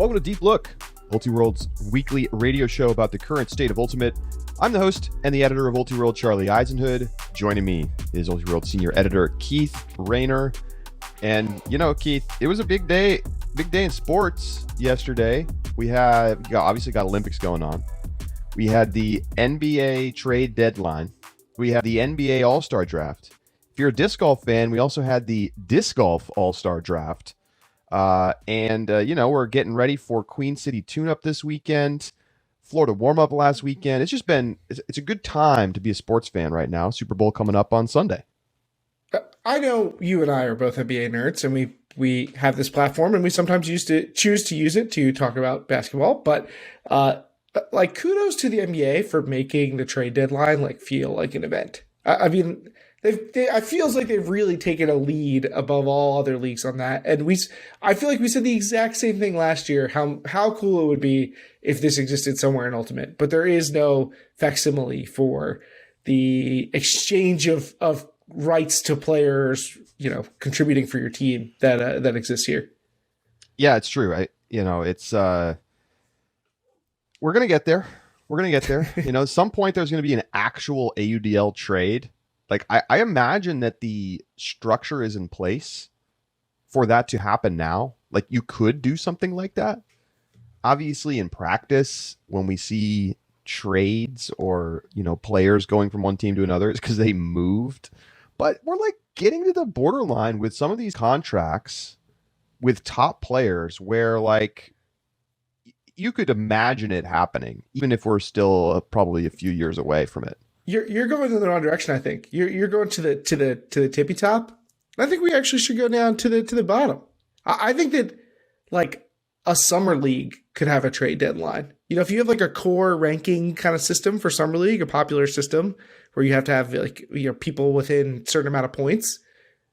Welcome to Deep Look, Ultiworld's weekly radio show about the current state of Ultimate. I'm the host and the editor of Ultiworld, Charlie Eisenhood. Joining me is Ultiworld senior editor Keith Raynor. And you know, Keith, it was a big day in sports yesterday. We obviously got Olympics going on. We had the NBA trade deadline. We had the NBA All-Star Draft. If you're a disc golf fan, we also had the Disc Golf All-Star Draft. We're getting ready for Queen City Tune-Up this weekend. Florida warm-up last weekend. It's a good time to be a sports fan right now. Super Bowl coming up on Sunday. I know you and I are both NBA nerds, and we have this platform, and we sometimes choose to use it to talk about basketball. But kudos to the NBA for making the trade deadline feel like an event. It feels like they've really taken a lead above all other leagues on that. And I feel like we said the exact same thing last year, how cool it would be if this existed somewhere in Ultimate. But there is no facsimile for the exchange of rights to players, contributing for your team that exists here. Yeah, it's true. We're going to get there. At some point there's going to be an actual AUDL trade. I imagine that the structure is in place for that to happen now. You could do something like that. Obviously, in practice, when we see trades or, players going from one team to another, it's because they moved. But we're getting to the borderline with some of these contracts with top players where you could imagine it happening, even if we're still probably a few years away from it. You're going in the wrong direction. I think you're going to the tippy top. I think we actually should go down to the bottom. I think that a summer league could have a trade deadline. If you have a core ranking kind of system for summer league, a popular system where you have to have people within a certain amount of points,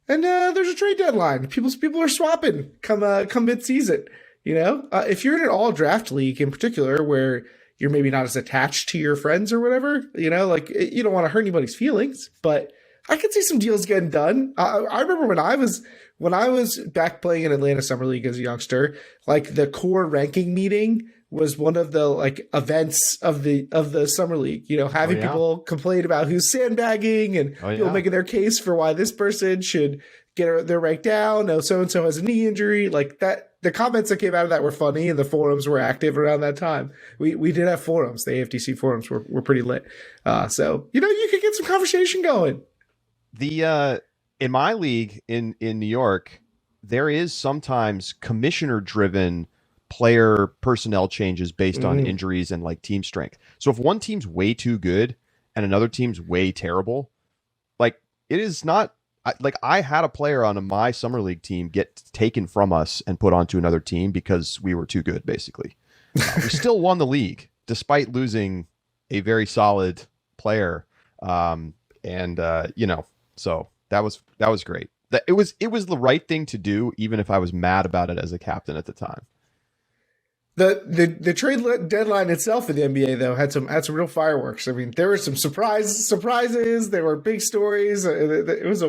and there's a trade deadline. People are swapping come mid season. If you're in an all draft league in particular where you're maybe not as attached to your friends or whatever, you don't want to hurt anybody's feelings, but I could see some deals getting done. I remember when I was back playing in Atlanta Summer League as a youngster, the core ranking meeting was one of the events of the summer league, having people complain about who's sandbagging and people making their case for why this person should get their rank down. No, so-and-so has a knee injury that. The comments that came out of that were funny, and the forums were active around that time. We did have forums. The AFTC forums were pretty lit. So you could get some conversation going. In my league in New York, there is sometimes commissioner-driven player personnel changes based on injuries and team strength. So if one team's way too good and another team's way terrible, it is not. I had a player on my summer league team get taken from us and put onto another team because we were too good, basically. We still won the league despite losing a very solid player. So that was great. It was the right thing to do, even if I was mad about it as a captain at the time. The trade deadline itself in the NBA though had some real fireworks. I mean, there were some surprises. There were big stories. It was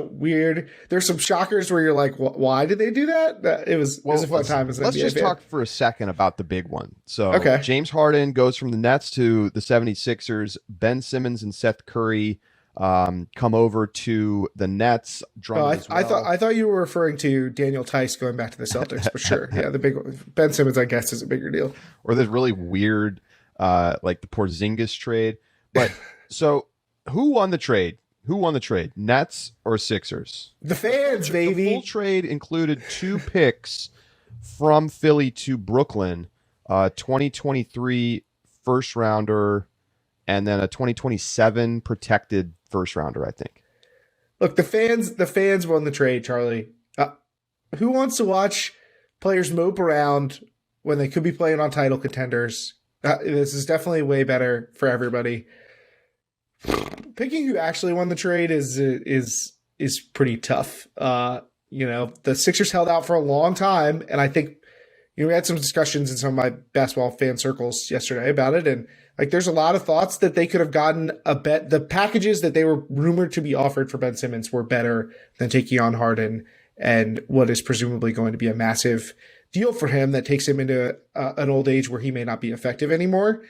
there's some shockers where you're like, why did they do that? It was a fun time as an Let's NBA just fan. talk for a second about the big one. So James Harden goes from the Nets to the 76ers. Ben Simmons and Seth Curry come over to the Nets. I thought you were referring to Daniel Tice going back to the Celtics for sure. Yeah, the big one. Ben Simmons, I guess, is a bigger deal. Or this really weird, the Porzingis trade. But so, who won the trade? Nets or Sixers? The fans, baby. The full trade included 2 picks from Philly to Brooklyn, 2023 first rounder, and then a 2027 protected first rounder, I think. Look, the fans won the trade, Charlie. Who wants to watch players mope around when they could be playing on title contenders? This is definitely way better for everybody. Picking who actually won the trade is pretty tough. The Sixers held out for a long time, and I think we had some discussions in some of my basketball fan circles yesterday about it, and there's a lot of thoughts that they could have gotten the packages that they were rumored to be offered for Ben Simmons were better than taking on Harden and what is presumably going to be a massive deal for him that takes him into an old age where he may not be effective anymore.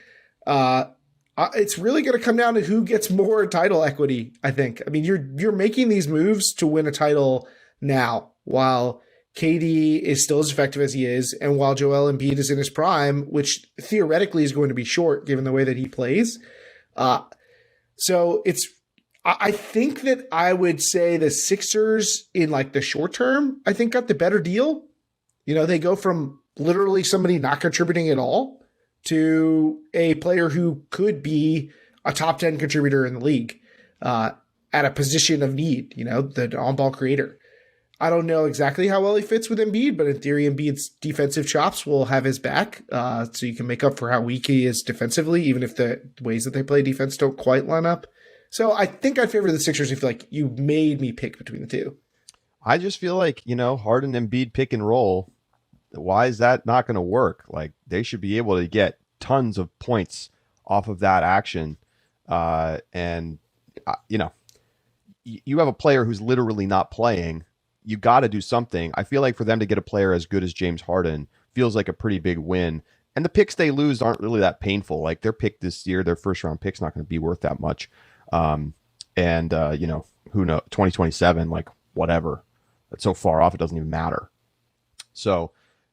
It's really going to come down to who gets more title equity, I think. I mean, you're making these moves to win a title now, while KD is still as effective as he is, and while Joel Embiid is in his prime, which theoretically is going to be short given the way that he plays. So I think that I would say the Sixers in like the short term, I think got the better deal. You know, they go from literally somebody not contributing at all to a player who could be a top 10 contributor in the league at a position of need, you know, the on-ball creator. I don't know exactly how well he fits with Embiid, but in theory, Embiid's defensive chops will have his back, so you can make up for how weak he is defensively, even if the ways that they play defense don't quite line up. So I think I'd favor the Sixers if like you made me pick between the two. I just feel like, you know, Harden and Embiid pick and roll. Why is that not going to work? Like, they should be able to get tons of points off of that action. You know, you have a player who's literally not playing. You got to do something. I feel like for them to get a player as good as James Harden feels like a pretty big win. And the picks they lose aren't really that painful. Like, their pick this year, their first round pick's not going to be worth that much. You know, who knows, 2027, like whatever. That's so far off, it doesn't even matter. So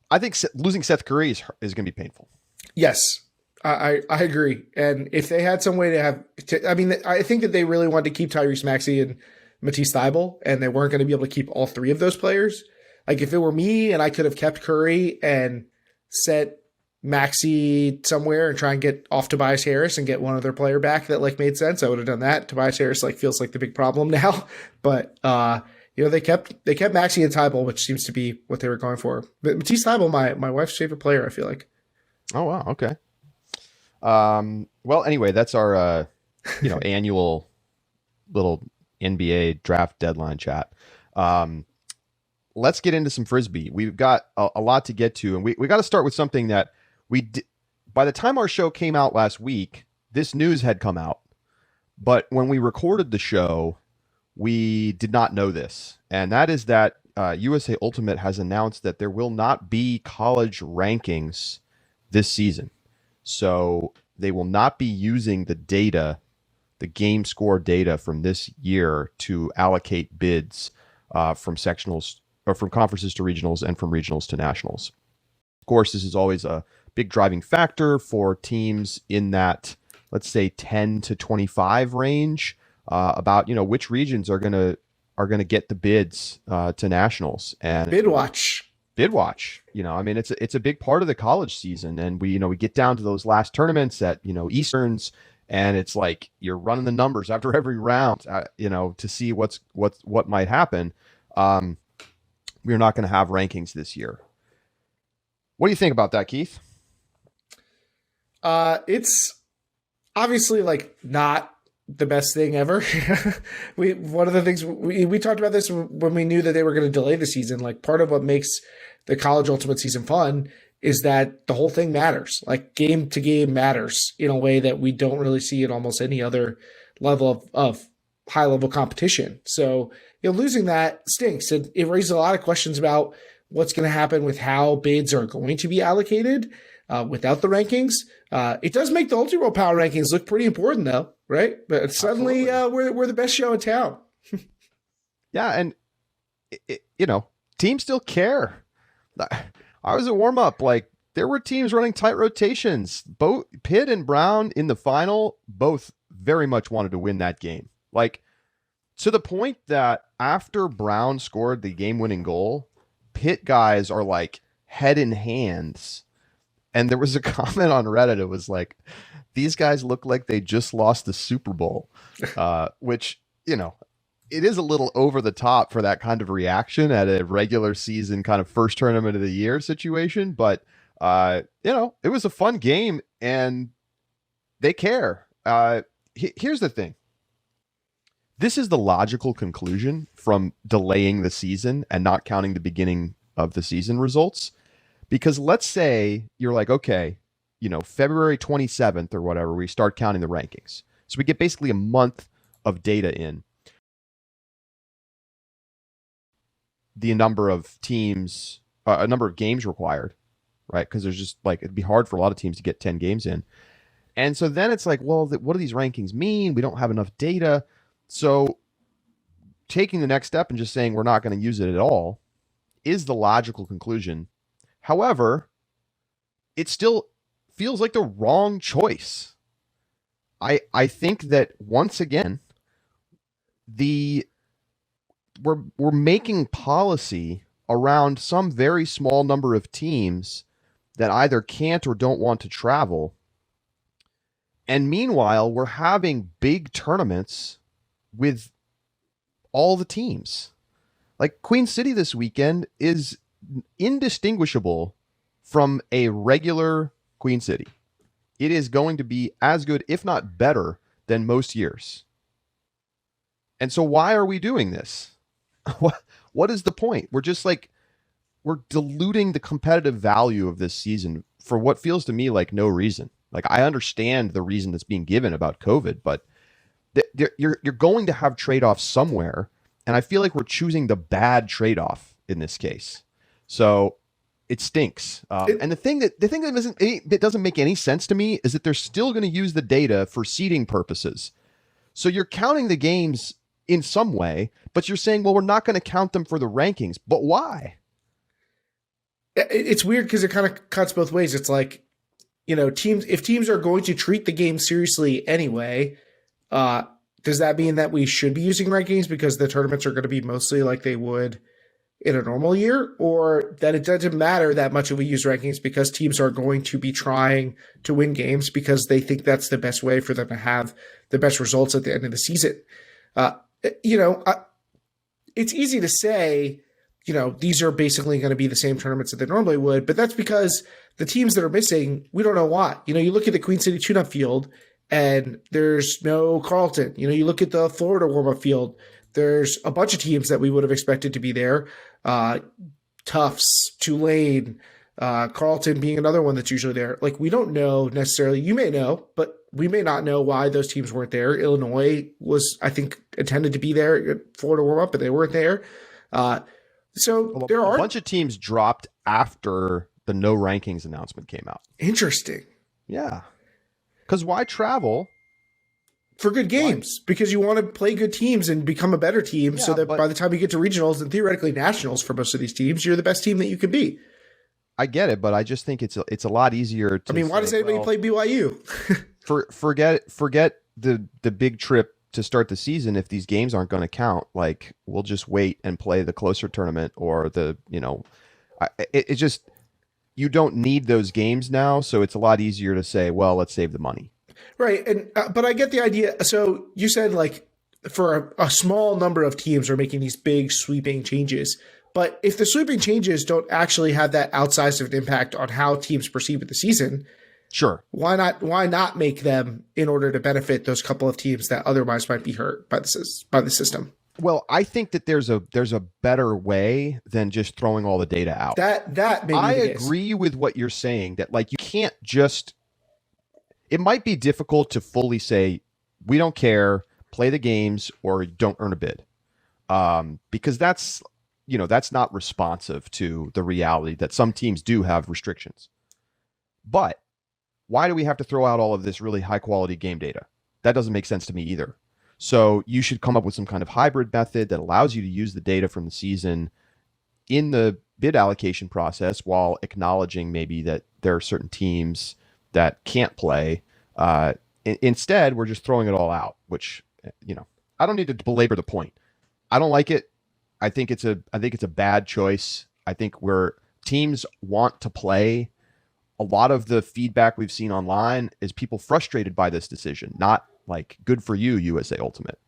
I think losing Seth Curry is going to be painful. Yes, I agree. And if they had some way to have, I mean, I think that they really wanted to keep Tyrese Maxey and Matisse Thybulle, and they weren't going to be able to keep all three of those players. Like, if it were me and I could have kept Curry and set Maxey somewhere and try and get off Tobias Harris and get one other player back that like made sense, I would have done that. Tobias Harris like feels like the big problem now, but you know, they kept Maxey and Thybulle, which seems to be what they were going for. But Matisse Thybulle, my wife's favorite player, I feel like. Oh wow, okay. Well, anyway, that's our you know, annual little NBA draft deadline chat. Let's get into some Frisbee. We've got a lot to get to, and we got to start with something that by the time our show came out last week, this news had come out. But when we recorded the show, we did not know this. And that is that USA Ultimate has announced that there will not be college rankings this season. So they will not be using the data, the game score data from this year to allocate bids from sectionals or from conferences to regionals and from regionals to nationals. Of course, this is always a big driving factor for teams in that, let's say, 10 to 25 range about, you know, which regions are gonna get the bids to nationals. And bid watch, you know, I mean, it's a big part of the college season, and we get down to those last tournaments at, you know, Easterns, and it's like you're running the numbers after every round, you know, to see what might happen. We're not going to have rankings this year. What do you think about that, Keith? It's obviously like not the best thing ever. One of the things we talked about this when we knew that they were going to delay the season. Like, part of what makes the college ultimate season fun is that the whole thing matters. Like, game to game matters in a way that we don't really see at almost any other level of high level competition. So, you know, losing that stinks. It raises a lot of questions about what's going to happen with how bids are going to be allocated without the rankings. It does make the Ultra World Power Rankings look pretty important, though, right? But suddenly we're the best show in town. Yeah, and you know, teams still care. I was at warm up, like, there were teams running tight rotations. Both Pitt and Brown in the final both very much wanted to win that game. Like, to the point that after Brown scored the game-winning goal, Pitt guys are like head in hands. And there was a comment on Reddit. It was like, these guys look like they just lost the Super Bowl, which, you know, it is a little over the top for that kind of reaction at a regular season kind of first tournament of the year situation. But, you know, it was a fun game and they care. Here's the thing. This is the logical conclusion from delaying the season and not counting the beginning of the season results. Because let's say you're like, okay, you know, February 27th or whatever, we start counting the rankings. So we get basically a month of data in. The number of teams a number of games required, right? Because there's just like, it'd be hard for a lot of teams to get 10 games in. And so then it's like, well, what do these rankings mean? We don't have enough data. So taking the next step and just saying we're not going to use it at all is the logical conclusion. However, it still feels like the wrong choice. I think that once again, we're making policy around some very small number of teams that either can't or don't want to travel. And meanwhile, we're having big tournaments with all the teams. Like Queen City this weekend is indistinguishable from a regular Queen City. It is going to be as good, if not better, than most years. And so why are we doing this? What is the point? We're just like, we're diluting the competitive value of this season for what feels to me like no reason. Like, I understand the reason that's being given about COVID, but you're going to have trade-offs somewhere. And I feel like we're choosing the bad trade-off in this case. So it stinks. And the thing that doesn't make any sense to me is that they're still going to use the data for seeding purposes. So you're counting the games in some way, but you're saying, well, we're not going to count them for the rankings. But why? It's weird because it kind of cuts both ways. It's like, if teams are going to treat the game seriously anyway, does that mean that we should be using rankings because the tournaments are going to be mostly like they would in a normal year, or that it doesn't matter that much if we use rankings because teams are going to be trying to win games because they think that's the best way for them to have the best results at the end of the season? It's easy to say, these are basically going to be the same tournaments that they normally would, but that's because the teams that are missing, we don't know why. You look at the Queen City tune-up field and there's no Carleton. You look at the Florida warm-up field, there's a bunch of teams that we would have expected to be there. Tufts, Tulane, Carleton being another one that's usually there. Like, we don't know necessarily. You may know, but we may not know why those teams weren't there. Illinois was, I think, intended to be there at Florida warm-up, but they weren't there. So there are a bunch of teams dropped after the no rankings announcement came out. Interesting. Yeah. Because why travel? For good games, because you want to play good teams and become a better team so that by the time you get to regionals and theoretically nationals for most of these teams, you're the best team that you could be. I get it, but I just think it's a lot easier to why does anybody play BYU? forget the big trip to start the season if these games aren't going to count. Like, we'll just wait and play the closer tournament or it's just, you don't need those games now, so it's a lot easier to say, well, let's save the money. Right. And but I get the idea. So you said, like, for a small number of teams are making these big sweeping changes. But if the sweeping changes don't actually have that outsized of an impact on how teams proceed with the season, sure, why not make them in order to benefit those couple of teams that otherwise might be hurt by the system? Well, I think that there's a better way than just throwing all the data out. That I agree with what you're saying, that, like, you can't just. It might be difficult to fully say, we don't care, play the games, or don't earn a bid. Because that's not responsive to the reality that some teams do have restrictions. But why do we have to throw out all of this really high quality game data? That doesn't make sense to me either. So you should come up with some kind of hybrid method that allows you to use the data from the season in the bid allocation process while acknowledging maybe that there are certain teams that can't play. Instead, we're just throwing it all out, which, I don't need to belabor the point. I don't like it. I think it's a bad choice. I think where teams want to play, a lot of the feedback we've seen online is people frustrated by this decision, not like, good for you, USA Ultimate.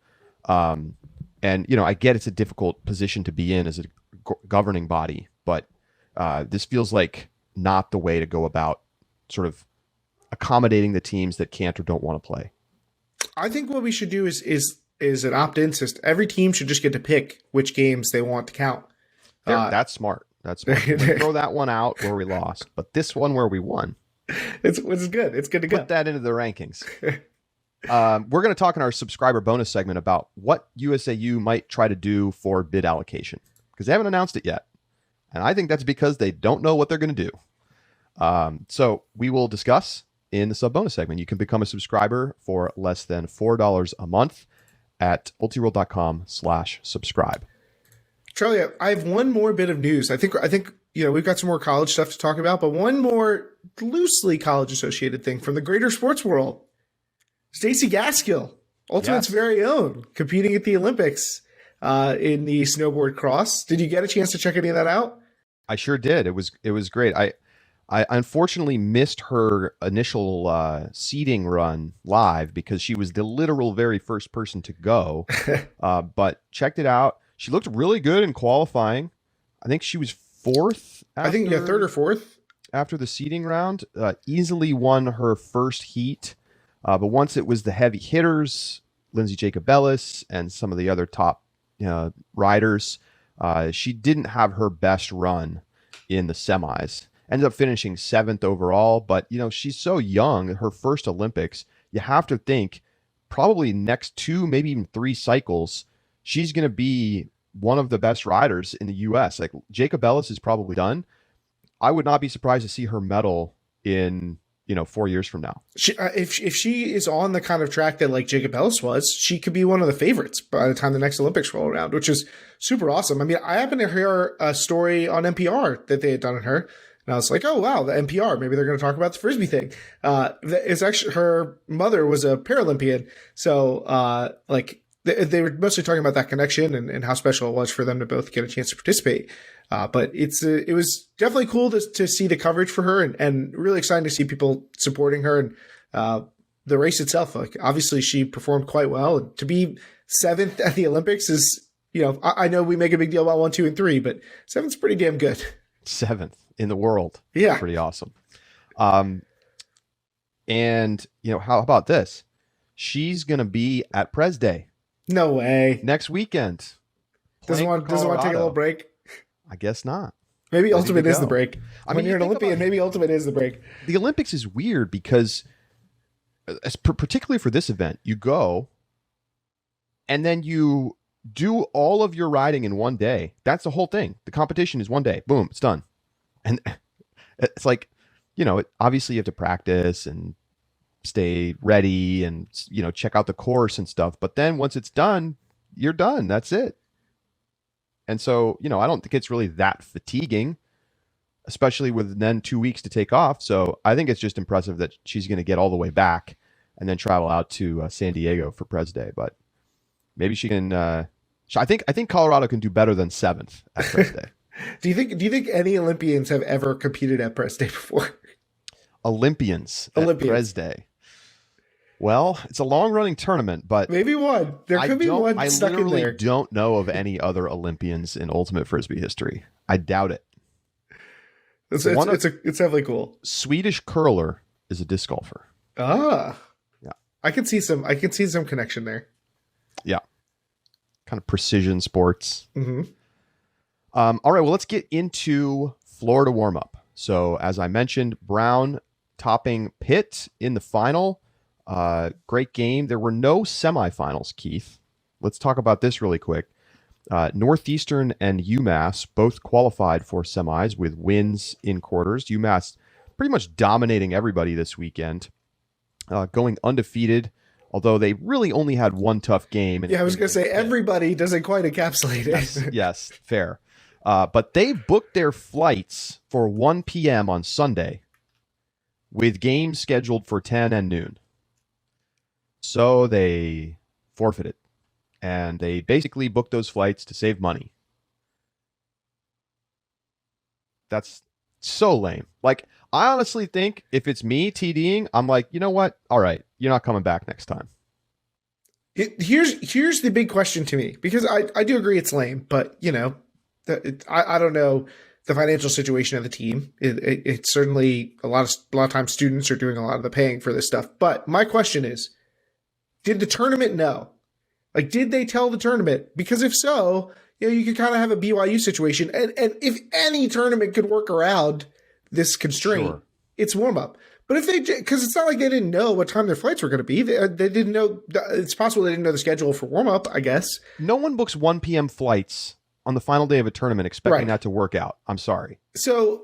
And, I get it's a difficult position to be in as a governing body, but this feels like not the way to go about sort of accommodating the teams that can't or don't want to play. I think what we should do is an opt-in system. Every team should just get to pick which games they want to count. That's smart. That's smart. Throw that one out where we lost, but this one where we won. It's good. It's good to go. Put that into the rankings. We're going to talk in our subscriber bonus segment about what USAU might try to do for bid allocation, because they haven't announced it yet. And I think that's because they don't know what they're going to do. So we will discuss in the sub bonus segment. You can become a subscriber for less than $4 a month at ultiworld.com/subscribe. Charlie, I have one more bit of news. I think we've got some more college stuff to talk about, but one more loosely college associated thing from the greater sports world. Stacey Gaskill, Ultimate's very own, competing at the Olympics in the snowboard cross. Did you get a chance to check any of that out? I sure did. It was great. I unfortunately missed her initial seeding run live because she was the literal very first person to go. But checked it out. She looked really good in qualifying. I think she was fourth. Third or fourth after the seeding round. Easily won her first heat. But once it was the heavy hitters, Lindsay Jacobellis and some of the other top riders, she didn't have her best run in the semis. Ended up finishing 7th overall, but she's so young. Her first Olympics, you have to think probably next 2, maybe even 3 cycles, she's going to be one of the best riders in the U.S. Like Jacobellis is probably done. I would not be surprised to see her medal in 4 years from now. If she is on the kind of track that like Jacobellis was, she could be one of the favorites by the time the next Olympics roll around, which is super awesome. I mean, I happened to hear a story on NPR that they had done on her. And I was like, oh, wow, the NPR, maybe they're going to talk about the Frisbee thing. It's actually, her mother was a Paralympian. So they were mostly talking about that connection and how special it was for them to both get a chance to participate. But it was definitely cool to see the coverage for her and really exciting to see people supporting her. And the race itself, like obviously she performed quite well. And to be 7th at the Olympics is, I know we make a big deal about 1, 2, and 3, but 7th's pretty damn good. 7th in the world. Yeah. Pretty awesome. And how about this? She's going to be at Pres Day. No way. Next weekend. Doesn't want to take a little break? I guess not. Maybe Ultimate is the break. When you're an Olympian, maybe Ultimate is the break. The Olympics is weird because, particularly for this event, you go and then you do all of your riding in one day. That's the whole thing. The competition is one day. Boom, it's done. And it's like, obviously you have to practice and stay ready and, check out the course and stuff. But then once it's done, you're done. That's it. And so, I don't think it's really that fatiguing, especially with then 2 weeks to take off. So I think it's just impressive that she's going to get all the way back and then travel out to San Diego for Pres Day. But maybe she can. I think Colorado can do better than 7th at Pres Day. Do you think any Olympians have ever competed at Pres Day before? Olympians at Pres Day. Well, it's a long-running tournament, but maybe one. There could be one stuck in there. I literally don't know of any other Olympians in Ultimate Frisbee history. I doubt it. It's definitely cool. Swedish curler is a disc golfer. Ah, yeah. I can see some connection there. Yeah, kind of precision sports. Mm-hmm. All right, well, let's get into Florida warm-up. So, as I mentioned, Brown topping Pitt in the final. Great game. There were no semifinals, Keith. Let's talk about this really quick. Northeastern and UMass both qualified for semis with wins in quarters. UMass pretty much dominating everybody this weekend, going undefeated, although they really only had one tough game. I was going to say everybody doesn't quite encapsulate it. Yes, fair. But they booked their flights for 1 p.m. on Sunday with games scheduled for 10 and noon. So they forfeited, and they basically booked those flights to save money. That's so lame. Like, I honestly think if it's me TDing, I'm like, you know what? All right, you're not coming back next time. Here's the big question to me, because I do agree it's lame, but I don't know the financial situation of the team. It's certainly a lot of times students are doing a lot of the paying for this stuff. But my question is, did the tournament know? Like, did they tell the tournament? Because if so, you could kind of have a BYU situation. And if any tournament could work around this constraint, sure, it's warm up. But if because it's not like they didn't know what time their flights were going to be. They didn't know. It's possible they didn't know the schedule for warm up, I guess. No one books 1 p.m. flights on the final day of a tournament expecting Right. that to work out. I'm sorry. So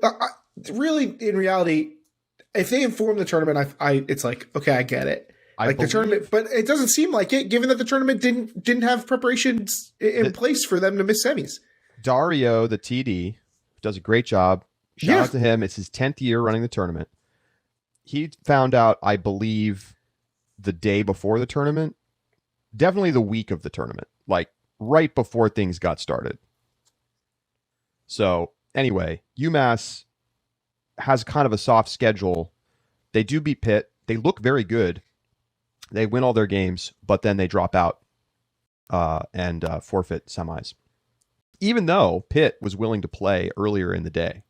really, in reality, if they inform the tournament, it's like, okay, I get it. The tournament, but it doesn't seem like it, given that the tournament didn't have preparations in place for them to miss semis. Dario, the TD, does a great job. Shout out to him. It's his 10th year running the tournament. He found out, I believe, the day before the tournament, definitely the week of the tournament, like right before things got started. So anyway, UMass has kind of a soft schedule. They do beat Pitt. They look very good. They win all their games, but then they drop out and forfeit semis. Even though Pitt was willing to play earlier in the day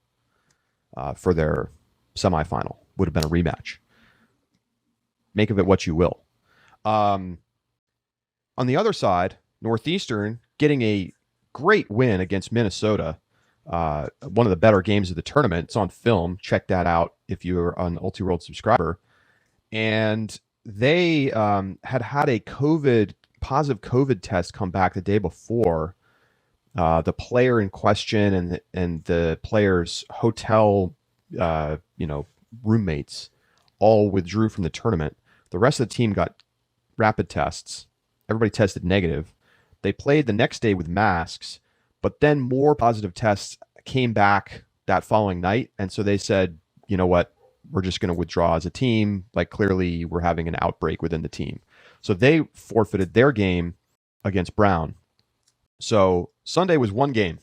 for their semifinal, would have been a rematch. Make of it what you will. On the other side, Northeastern getting a great win against Minnesota. One of the better games of the tournament. It's on film. Check that out if you're an Ultiworld subscriber. And they had a positive COVID test come back the day before. The player in question and the player's hotel, roommates all withdrew from the tournament. The rest of the team got rapid tests. Everybody tested negative. They played the next day with masks, but then more positive tests came back that following night. And so they said, you know what, we're just going to withdraw as a team. Like, clearly we're having an outbreak within the team. So they forfeited their game against Brown. So Sunday was one game.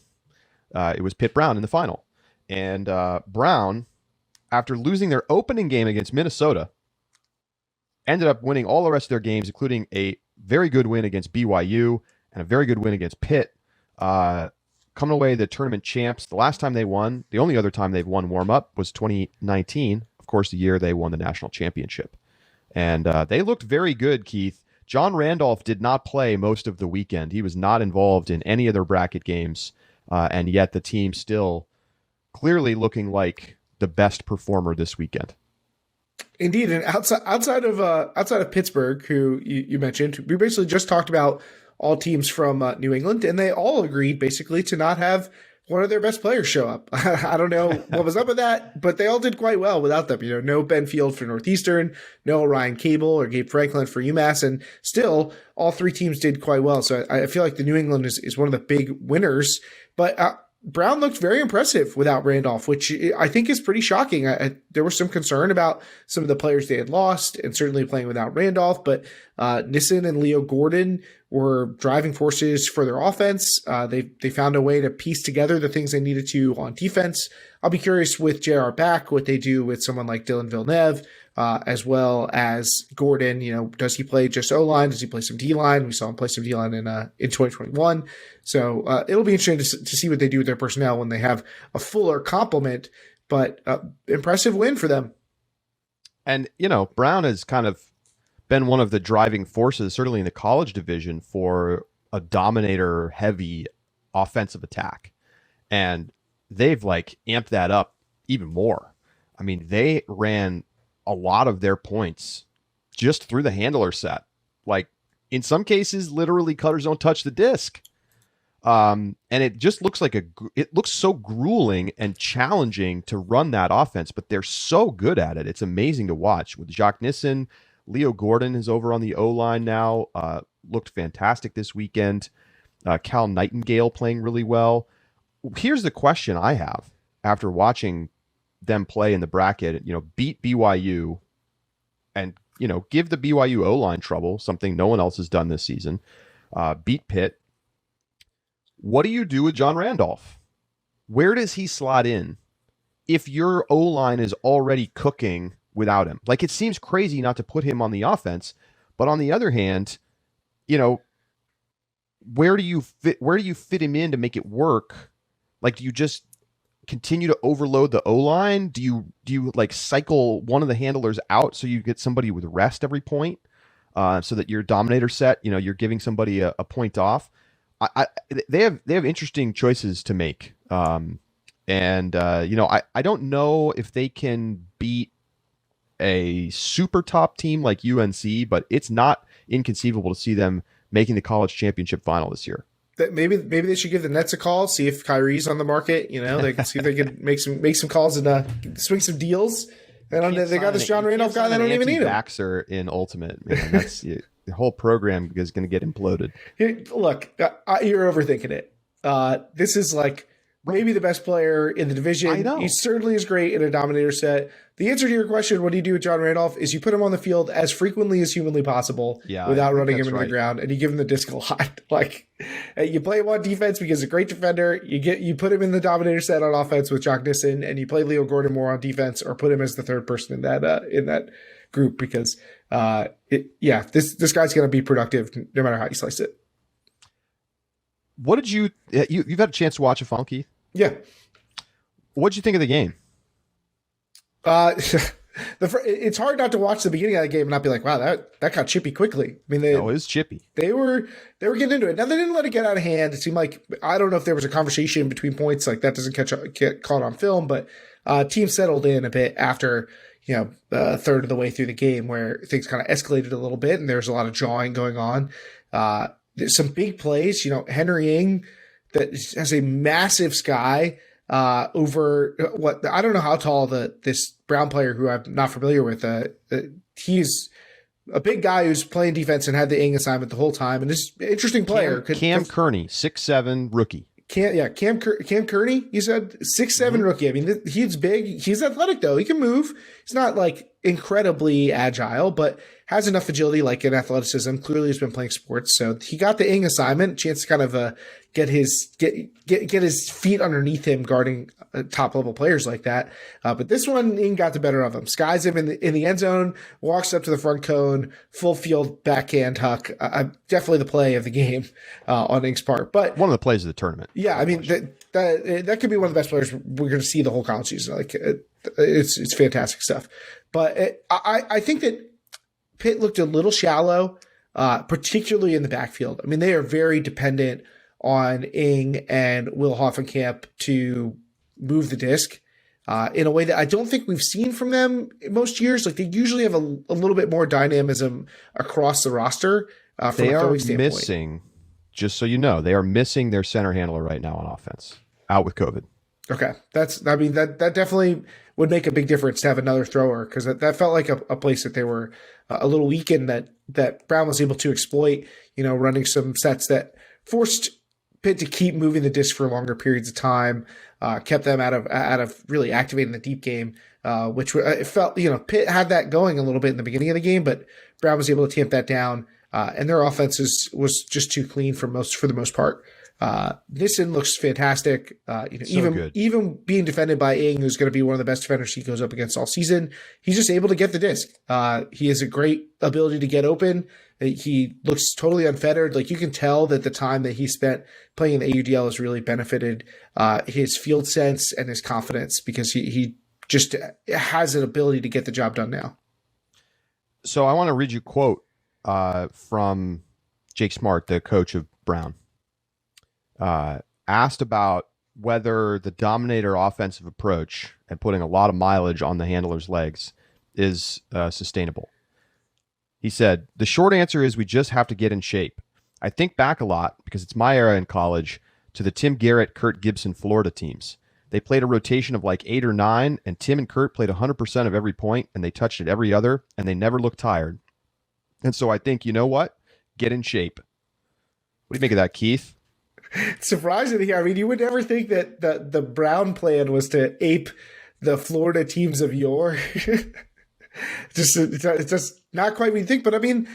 It was Pitt Brown in the final. And Brown, after losing their opening game against Minnesota, ended up winning all the rest of their games, including a very good win against BYU and a very good win against Pitt. Coming away the tournament champs. The last time they won, the only other time they've won warm-up was 2019, of course, the year they won the national championship. And they looked very good, Keith. John Randolph did not play most of the weekend. He was not involved in any of their bracket games, and yet the team still clearly looking like the best performer this weekend. Indeed, and outside of Pittsburgh, who you mentioned, we basically just talked about all teams from New England, and they all agreed basically to not have one of their best players show up. I don't know what was up with that, but they all did quite well without them. No Ben Field for Northeastern, no Ryan Cable or Gabe Franklin for UMass, and still all three teams did quite well. So I feel like the New England is one of the big winners, but Brown looked very impressive without Randolph, which I think is pretty shocking. There was some concern about some of the players they had lost and certainly playing without Randolph, but Nissen and Leo Gordon were driving forces for their offense. They found a way to piece together the things they needed to on defense. I'll be curious with JR back what they do with someone like Dylan Villeneuve, as well as Gordon. Does he play just O-line? Does he play some D-line? We saw him play some D-line in 2021. So it'll be interesting to see what they do with their personnel when they have a fuller complement, but impressive win for them. And, Brown has kind of been one of the driving forces, certainly in the college division, for a dominator-heavy offensive attack. And they've amped that up even more. I mean, they ran a lot of their points just through the handler set. In some cases, literally cutters don't touch the disc. And it just looks it looks so grueling and challenging to run that offense, but they're so good at it. It's amazing to watch. With Jacques Nissen, Leo Gordon is over on the O-line now. Looked fantastic this weekend. Cal Nightingale playing really well. Here's the question I have after watching them play in the bracket, beat BYU and, give the BYU O-line trouble, something no one else has done this season, beat Pitt. What do you do with John Randolph? Where does he slot in if your O-line is already cooking without him? It seems crazy not to put him on the offense, but on the other hand, where do you fit him in to make it work? Do you just continue to overload the O-line? Do you cycle one of the handlers out so you get somebody with rest every point, so that your dominator set, you're giving somebody a point off? They have interesting choices to make. I don't know if they can beat a super top team like UNC, but it's not inconceivable to see them making the college championship final this year. that maybe they should give the Nets a call, see if Kyrie's on the market. They can see if they can make some calls and swing some deals. And they got this John Randolph guy. They don't even need him. Baxter in Ultimate, man. That's the whole program is going to get imploded. Look, you're overthinking it. This is like maybe the best player in the division. I know. He certainly is great in a dominator set. The answer to your question, what do you do with John Randolph, is you put him on the field as frequently as humanly possible without running him into the ground, and you give him the disc a lot. Like, you play him on defense because he's a great defender. You put him in the dominator set on offense with Jock Nissen, and you play Leo Gordon more on defense, or put him as the third person in that group because this guy's going to be productive no matter how you slice it. What did you've had a chance to watch a Funky? Yeah. What did you think of the game? It's hard not to watch the beginning of that game and not be like, wow, that got chippy quickly. I mean, it was chippy. They were getting into it. Now they didn't let it get out of hand. It seemed like, I don't know if there was a conversation between points, like that doesn't get caught on film, but team settled in a bit after a third of the way through the game, where things kind of escalated a little bit and there's a lot of jawing going on. There's some big plays. Henry Ing that has a massive sky over what I don't know how tall this Brown player who I'm not familiar with. He's a big guy who's playing defense and had the Ing assignment the whole time, and this interesting player. Cam Kearney, 6'7" rookie. Cam Kearney, you said 6'7" rookie. I mean, he's big. He's athletic though. He can move. He's not like incredibly agile, but has enough agility, like in athleticism. Clearly, he's been playing sports, so he got the Ing assignment, chance to kind of get his feet underneath him guarding top level players like that. But this one, Ing got the better of him. Skies him in the end zone, walks up to the front cone, full field backhand huck. Definitely the play of the game on Ing's part. But one of the plays of the tournament. Yeah, I mean that could be one of the best players we're going to see the whole college season. Like it's fantastic stuff. But I think that Pitt looked a little shallow, particularly in the backfield. I mean, they are very dependent on Ing and Will Hoffenkamp to move the disc in a way that I don't think we've seen from them most years. Like, they usually have a little bit more dynamism across the roster. From they a are standpoint. missing, just so you know, they are missing their center handler right now on offense, out with COVID. Okay. That definitely would make a big difference to have another thrower, because that felt like a place that they were a little weak in, that Brown was able to exploit, running some sets that forced Pitt to keep moving the disc for longer periods of time, kept them out of really activating the deep game, which it felt, Pitt had that going a little bit in the beginning of the game, but Brown was able to tamp that down, and their offense was just too clean for the most part. Nissen looks fantastic. Even being defended by Ing, who's going to be one of the best defenders he goes up against all season, he's just able to get the disc. He has a great ability to get open. He looks totally unfettered. Like, you can tell that the time that he spent playing in the AUDL has really benefited his field sense and his confidence, because he just has an ability to get the job done now. So I want to read you a quote from Jake Smart, the coach of Brown. Asked about whether the dominator offensive approach and putting a lot of mileage on the handler's legs is sustainable. He said, "The short answer is we just have to get in shape. I think back a lot, because it's my era in college, to the Tim Garrett, Kurt Gibson, Florida teams. They played a rotation of like 8 or 9, and Tim and Kurt played 100% of every point, and they touched it every other, and they never looked tired. And so I think, you know what? Get in shape." What do you make of that, Keith? Surprising to hear. I mean, you would never think that the Brown plan was to ape the Florida teams of yore. It's just not quite what you think. But I mean,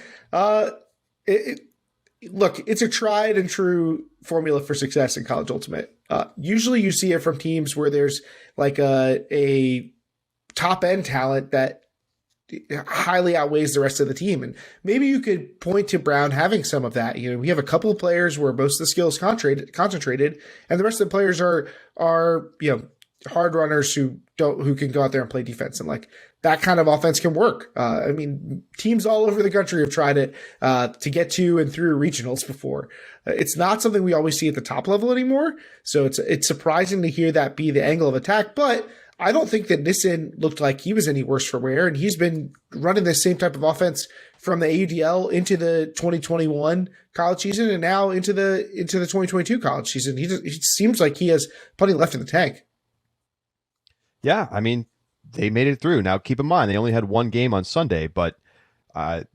look, it's a tried and true formula for success in college ultimate. Usually you see it from teams where there's like a top end talent that highly outweighs the rest of the team. And maybe you could point to Brown having some of that. We have a couple of players where most of the skill is concentrated, and the rest of the players are hard runners who can go out there and play defense. And like, that kind of offense can work. I mean, teams all over the country have tried it to get to and through regionals before. It's not something we always see at the top level anymore. So it's surprising to hear that be the angle of attack. But I don't think that Nissen looked like he was any worse for wear, and he's been running the same type of offense from the AUDL into the 2021 college season and now into the 2022 college season. He seems like he has plenty left in the tank. Yeah, I mean, they made it through. Now, keep in mind, they only had one game on Sunday, but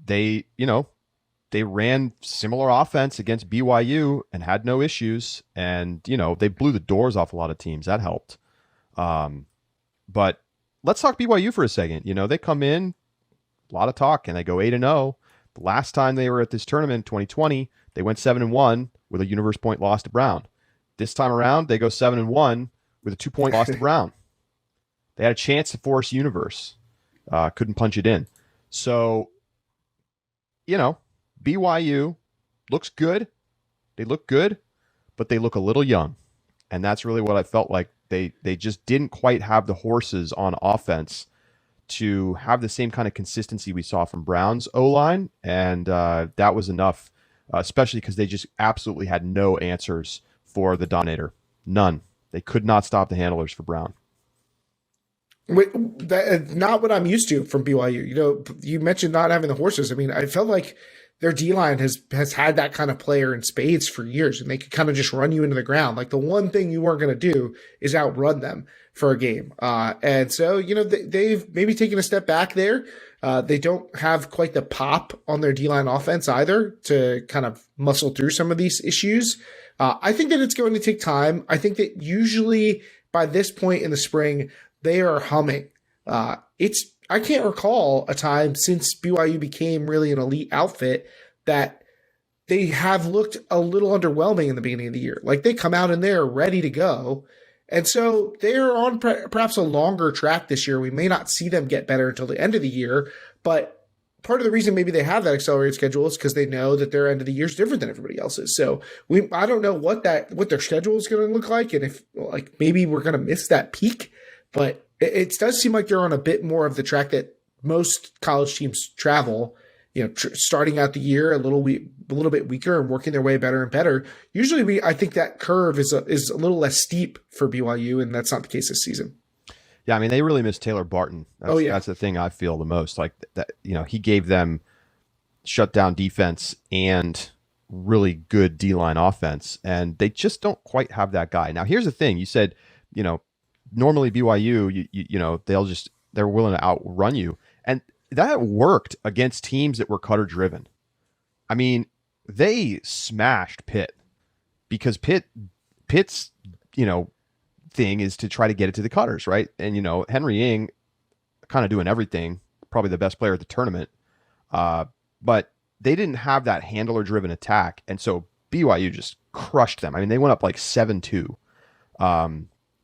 they ran similar offense against BYU and had no issues. And, they blew the doors off a lot of teams. That helped. But let's talk BYU for a second. They come in, a lot of talk, and they go 8-0. The last time they were at this tournament, 2020, they went 7-1 with a Universe Point loss to Brown. This time around, they go 7-1 with a 2-point loss to Brown. They had a chance to force Universe. Couldn't punch it in. So, BYU looks good. They look good, but they look a little young. And that's really what I felt like. They just didn't quite have the horses on offense to have the same kind of consistency we saw from Brown's O-line. And that was enough, especially because they just absolutely had no answers for the Dominator. None. They could not stop the handlers for Brown. Not what I'm used to from BYU. You mentioned not having the horses. I mean, I felt like their D-line has had that kind of player in spades for years, and they could kind of just run you into the ground. Like, the one thing you weren't going to do is outrun them for a game. And so, they've maybe taken a step back there. They don't have quite the pop on their D-line offense either to kind of muscle through some of these issues. I think that it's going to take time. I think that usually by this point in the spring, they are humming. I can't recall a time since BYU became really an elite outfit that they have looked a little underwhelming in the beginning of the year. Like, they come out and they're ready to go. And so they're on perhaps a longer track this year. We may not see them get better until the end of the year, but part of the reason maybe they have that accelerated schedule is because they know that their end of the year is different than everybody else's. So I don't know what their schedule is going to look like, and if maybe we're going to miss that peak. But it does seem like they're on a bit more of the track that most college teams travel, starting out the year a little bit weaker and working their way better and better. Usually I think that curve is a little less steep for BYU, and that's not the case this season. Yeah, I mean, they really miss Taylor Barton. That's the thing I feel the most. Like that, he gave them shutdown defense and really good D-line offense, and they just don't quite have that guy. Now, here's the thing. You said, normally BYU, they're willing to outrun you. And that worked against teams that were cutter driven. I mean, they smashed Pitt because Pitt's, thing is to try to get it to the cutters, right? And, Henry Ing kind of doing everything, probably the best player at the tournament. But they didn't have that handler driven attack. And so BYU just crushed them. I mean, they went up like 7-2.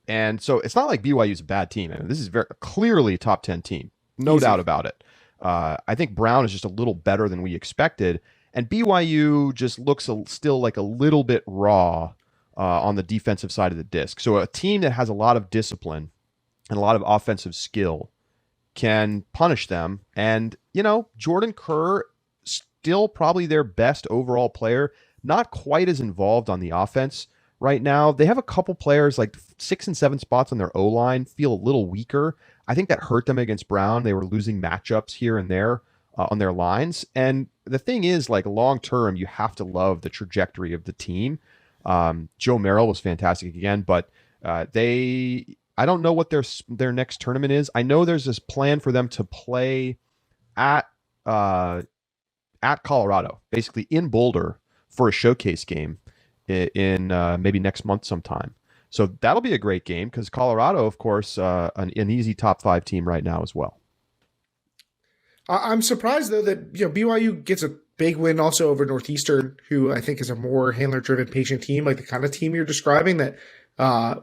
And so it's not like BYU is a bad team. I mean, this is very clearly a top 10 team. No doubt about it. I think Brown is just a little better than we expected. And BYU just looks still like a little bit raw on the defensive side of the disc. So a team that has a lot of discipline and a lot of offensive skill can punish them. And, Jordan Kerr, still probably their best overall player, not quite as involved on the offense right now. They have a couple players, like 6 and 7 spots on their O-line, feel a little weaker. I think that hurt them against Brown. They were losing matchups here and there on their lines. And the thing is, like, long term, you have to love the trajectory of the team. Joe Merrill was fantastic again, but I don't know what their next tournament is. I know there's this plan for them to play at Colorado, basically in Boulder, for a showcase game in maybe next month sometime. So that'll be a great game because Colorado, of course, an easy top 5 team right now as well. I'm surprised, though, that BYU gets a big win also over Northeastern, who I think is a more handler-driven, patient team, like the kind of team you're describing that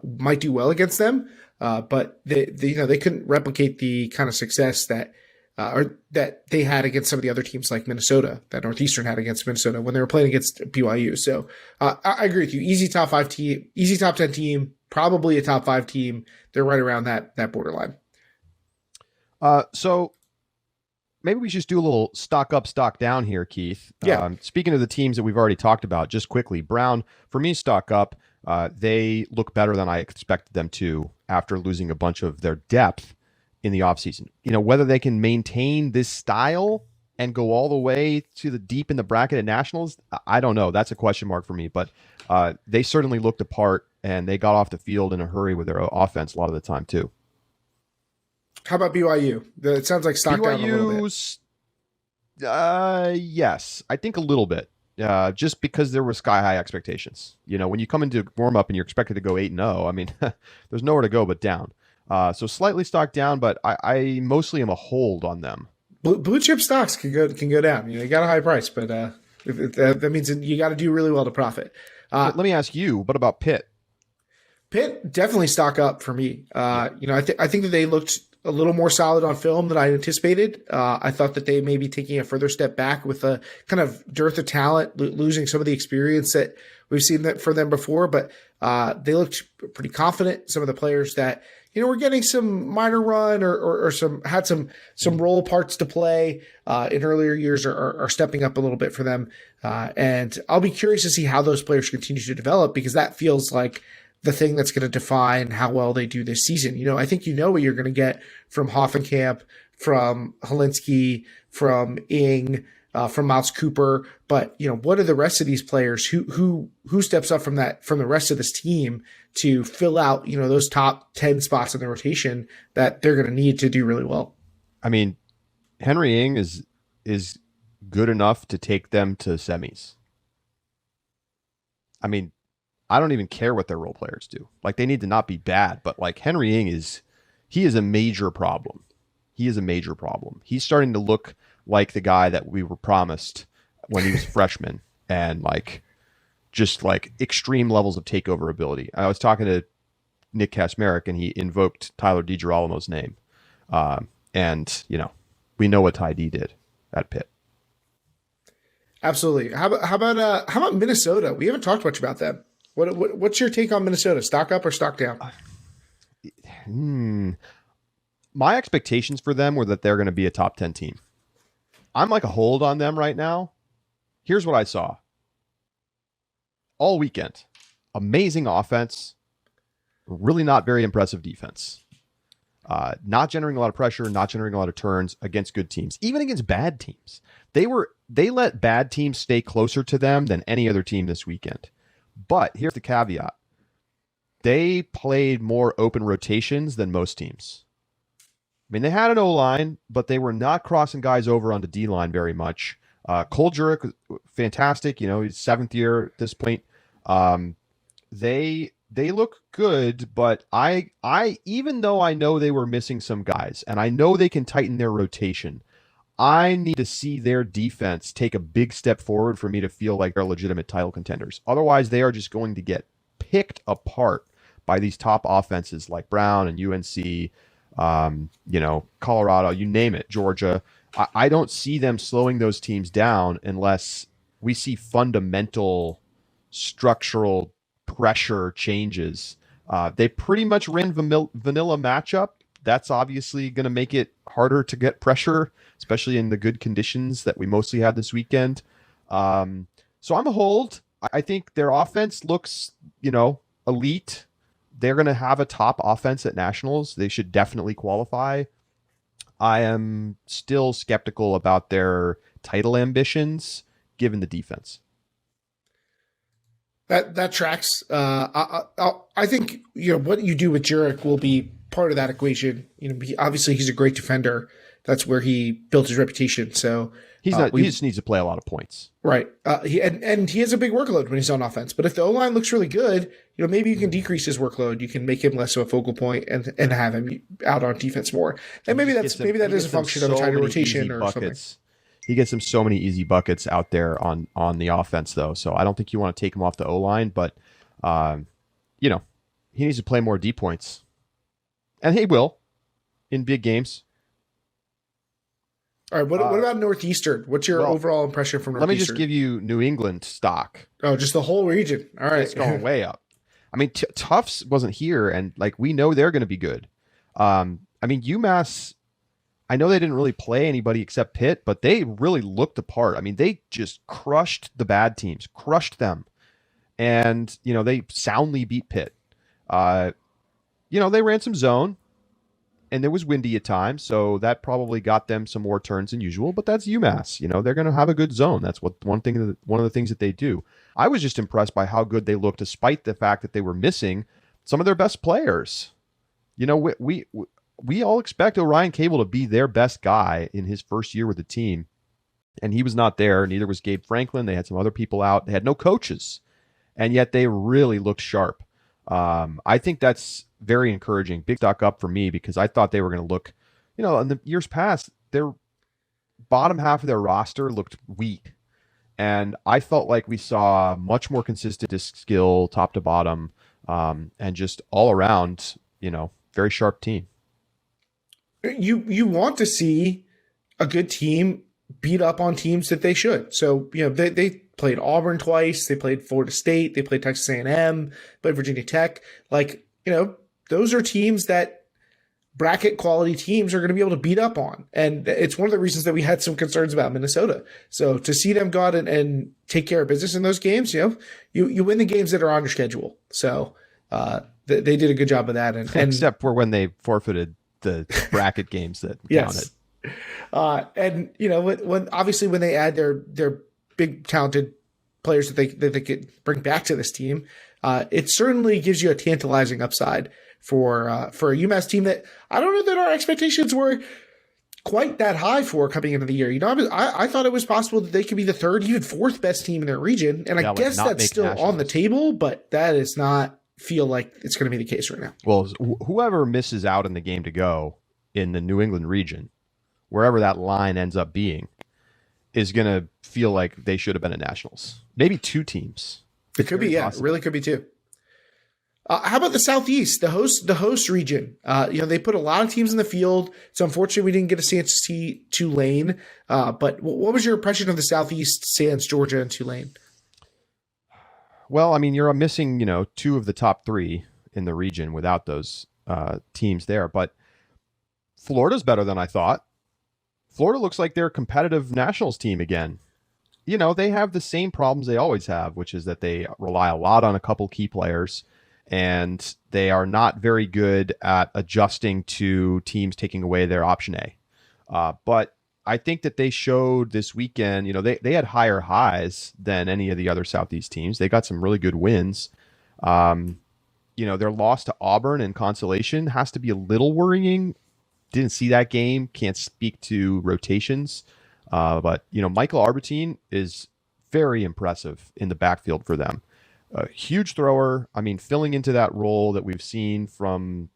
might do well against them. But they couldn't replicate the kind of success that they had against some of the other teams like Minnesota, that Northeastern had against Minnesota when they were playing against BYU. So I agree with you. Easy top 5 team, easy top 10 team, probably a top 5 team. They're right around that borderline. So maybe we should just do a little stock up, stock down here, Keith. Yeah. Speaking of the teams that we've already talked about, just quickly, Brown, for me, stock up. They look better than I expected them to after losing a bunch of their depth in the offseason. Whether they can maintain this style and go all the way to the deep in the bracket at Nationals, I don't know. That's a question mark for me. But they certainly looked apart, and they got off the field in a hurry with their offense a lot of the time, too. How about BYU? It sounds like stock down a little bit. Yes, I think a little bit. Just because there were sky high expectations. When you come into warm up and you're expected to go 8-0, I mean, there's nowhere to go but down. So slightly stock down, but I mostly am a hold on them. Blue chip stocks can go down. You got a high price, but that means you got to do really well to profit. Let me ask you, what about Pitt? Pitt definitely stock up for me. I think that they looked a little more solid on film than I anticipated. I thought that they may be taking a further step back with a kind of dearth of talent, losing some of the experience that we've seen that for them before. But they looked pretty confident. Some of the players that were getting some minor run or had some role parts to play in earlier years are stepping up a little bit for them. And I'll be curious to see how those players continue to develop, because that feels like the thing that's going to define how well they do this season. I think what you're going to get from Hoffenkamp, from Helinski, from Ing, from Miles Cooper. But what are the rest of these players who steps up from the rest of this team to fill out those top 10 spots in the rotation that they're going to need to do really well? I mean, Henry Ing is good enough to take them to semis. I mean, I don't even care what their role players do. Like, they need to not be bad, but like Henry Ing is a major problem. He is a major problem. He's starting to look like the guy that we were promised when he was a freshman, and just extreme levels of takeover ability. I was talking to Nick Kasmerick, and he invoked Tyler DiGirolamo's name. And we know what Ty D did at Pitt. Absolutely. How about Minnesota? We haven't talked much about them. What's your take on Minnesota? Stock up or stock down? My expectations for them were that they're going to be a top 10 team. I'm like a hold on them right now. Here's what I saw. All weekend. Amazing offense. Really not very impressive defense. Not generating a lot of pressure, not generating a lot of turns against good teams, even against bad teams. They let bad teams stay closer to them than any other team this weekend. But here's the caveat. They played more open rotations than most teams. I mean, they had an O-line, but they were not crossing guys over onto D-line very much. Cole Jurek, fantastic. He's seventh year at this point. They look good, but I even though I know they were missing some guys, and I know they can tighten their rotation, I need to see their defense take a big step forward for me to feel like they're legitimate title contenders. Otherwise, they are just going to get picked apart by these top offenses like Brown and UNC, Colorado, you name it, Georgia. I don't see them slowing those teams down unless we see fundamental structural pressure changes. They pretty much ran vanilla matchup. That's obviously going to make it harder to get pressure, especially in the good conditions that we mostly had this weekend. So I'm a hold. I think their offense looks, elite. They're going to have a top offense at Nationals. They should definitely qualify. I am still skeptical about their title ambitions, given the defense. That tracks. I think what you do with Jurek will be part of that equation. Obviously he's a great defender. That's where he built his reputation. So he just needs to play a lot of points. Right. He has a big workload when he's on offense. But if the O-line looks really good, maybe you can decrease his workload. You can make him less of a focal point and have him out on defense more. And maybe that is a function of a tighter rotation or something. He gets him so many easy buckets out there on the offense, though. So I don't think you want to take him off the O-line, but he needs to play more D points. And he will in big games. All right, what about Northeastern? What's your overall impression from Northeastern? Let me just give you New England stock. Oh, just the whole region. All right. It's going way up. I mean, Tufts wasn't here, and we know they're going to be good. UMass, I know they didn't really play anybody except Pitt, but they really looked apart. I mean, they just crushed the bad teams, crushed them. And, they soundly beat Pitt. They ran some zone, and it was windy at times, so that probably got them some more turns than usual, but that's UMass. They're going to have a good zone. That's one of the things that they do. I was just impressed by how good they looked, despite the fact that they were missing some of their best players. We all expect Orion Cable to be their best guy in his first year with the team, and he was not there. Neither was Gabe Franklin. They had some other people out. They had no coaches, and yet they really looked sharp. I think that's very encouraging. Big stock up for me because I thought they were going to look, in the years past, their bottom half of their roster looked weak. And I felt like we saw much more consistent skill top to bottom, and just all around, very sharp team. You want to see a good team beat up on teams that they should. So, they played Auburn twice. They played Florida State. They played Texas A&M, played Virginia Tech. Those are teams that bracket quality teams are going to be able to beat up on. And it's one of the reasons that we had some concerns about Minnesota. So to see them go out and take care of business in those games, you win the games that are on your schedule. So they did a good job of that. And except for when they forfeited the bracket games that yes. counted. When obviously when they add their big talented players that they could bring back to this team, it certainly gives you a tantalizing upside for a UMass team that I don't know that our expectations were quite that high for coming into the year. I thought it was possible that they could be the third, even fourth best team in their region, and I guess that's still nationals on the table, but that does not feel like it's going to be the case right now. Well, whoever misses out in the game to go in the New England region, wherever that line ends up being, is going to feel like they should have been at nationals. Maybe two teams. It could be, yeah. It really could be two. How about the Southeast, the host region? They put a lot of teams in the field. So unfortunately, we didn't get a chance to see Tulane. But what was your impression of the Southeast sans Georgia and Tulane? Well, I mean, you're missing, two of the top three in the region without those teams there. But Florida's better than I thought. Florida looks like they're a competitive nationals team again. They have the same problems they always have, which is that they rely a lot on a couple key players, and they are not very good at adjusting to teams taking away their option A. But I think that they showed this weekend, they had higher highs than any of the other Southeast teams. They got some really good wins. Their loss to Auburn in consolation has to be a little worrying. Didn't see that game. Can't speak to rotations. But Michael Arbertine is very impressive in the backfield for them. A huge thrower. I mean, filling into that role that we've seen from,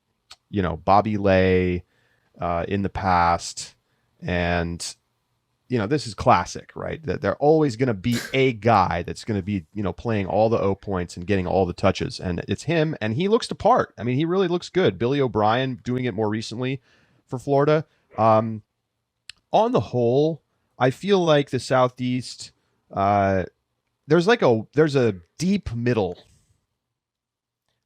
Bobby Lay in the past. And, this is classic, right? That they're always going to be a guy that's going to be, playing all the O points and getting all the touches. And it's him, and he looks the part. I mean, he really looks good. Billy O'Brien doing it more recently for Florida. On the whole, I feel like the Southeast, there's a deep middle.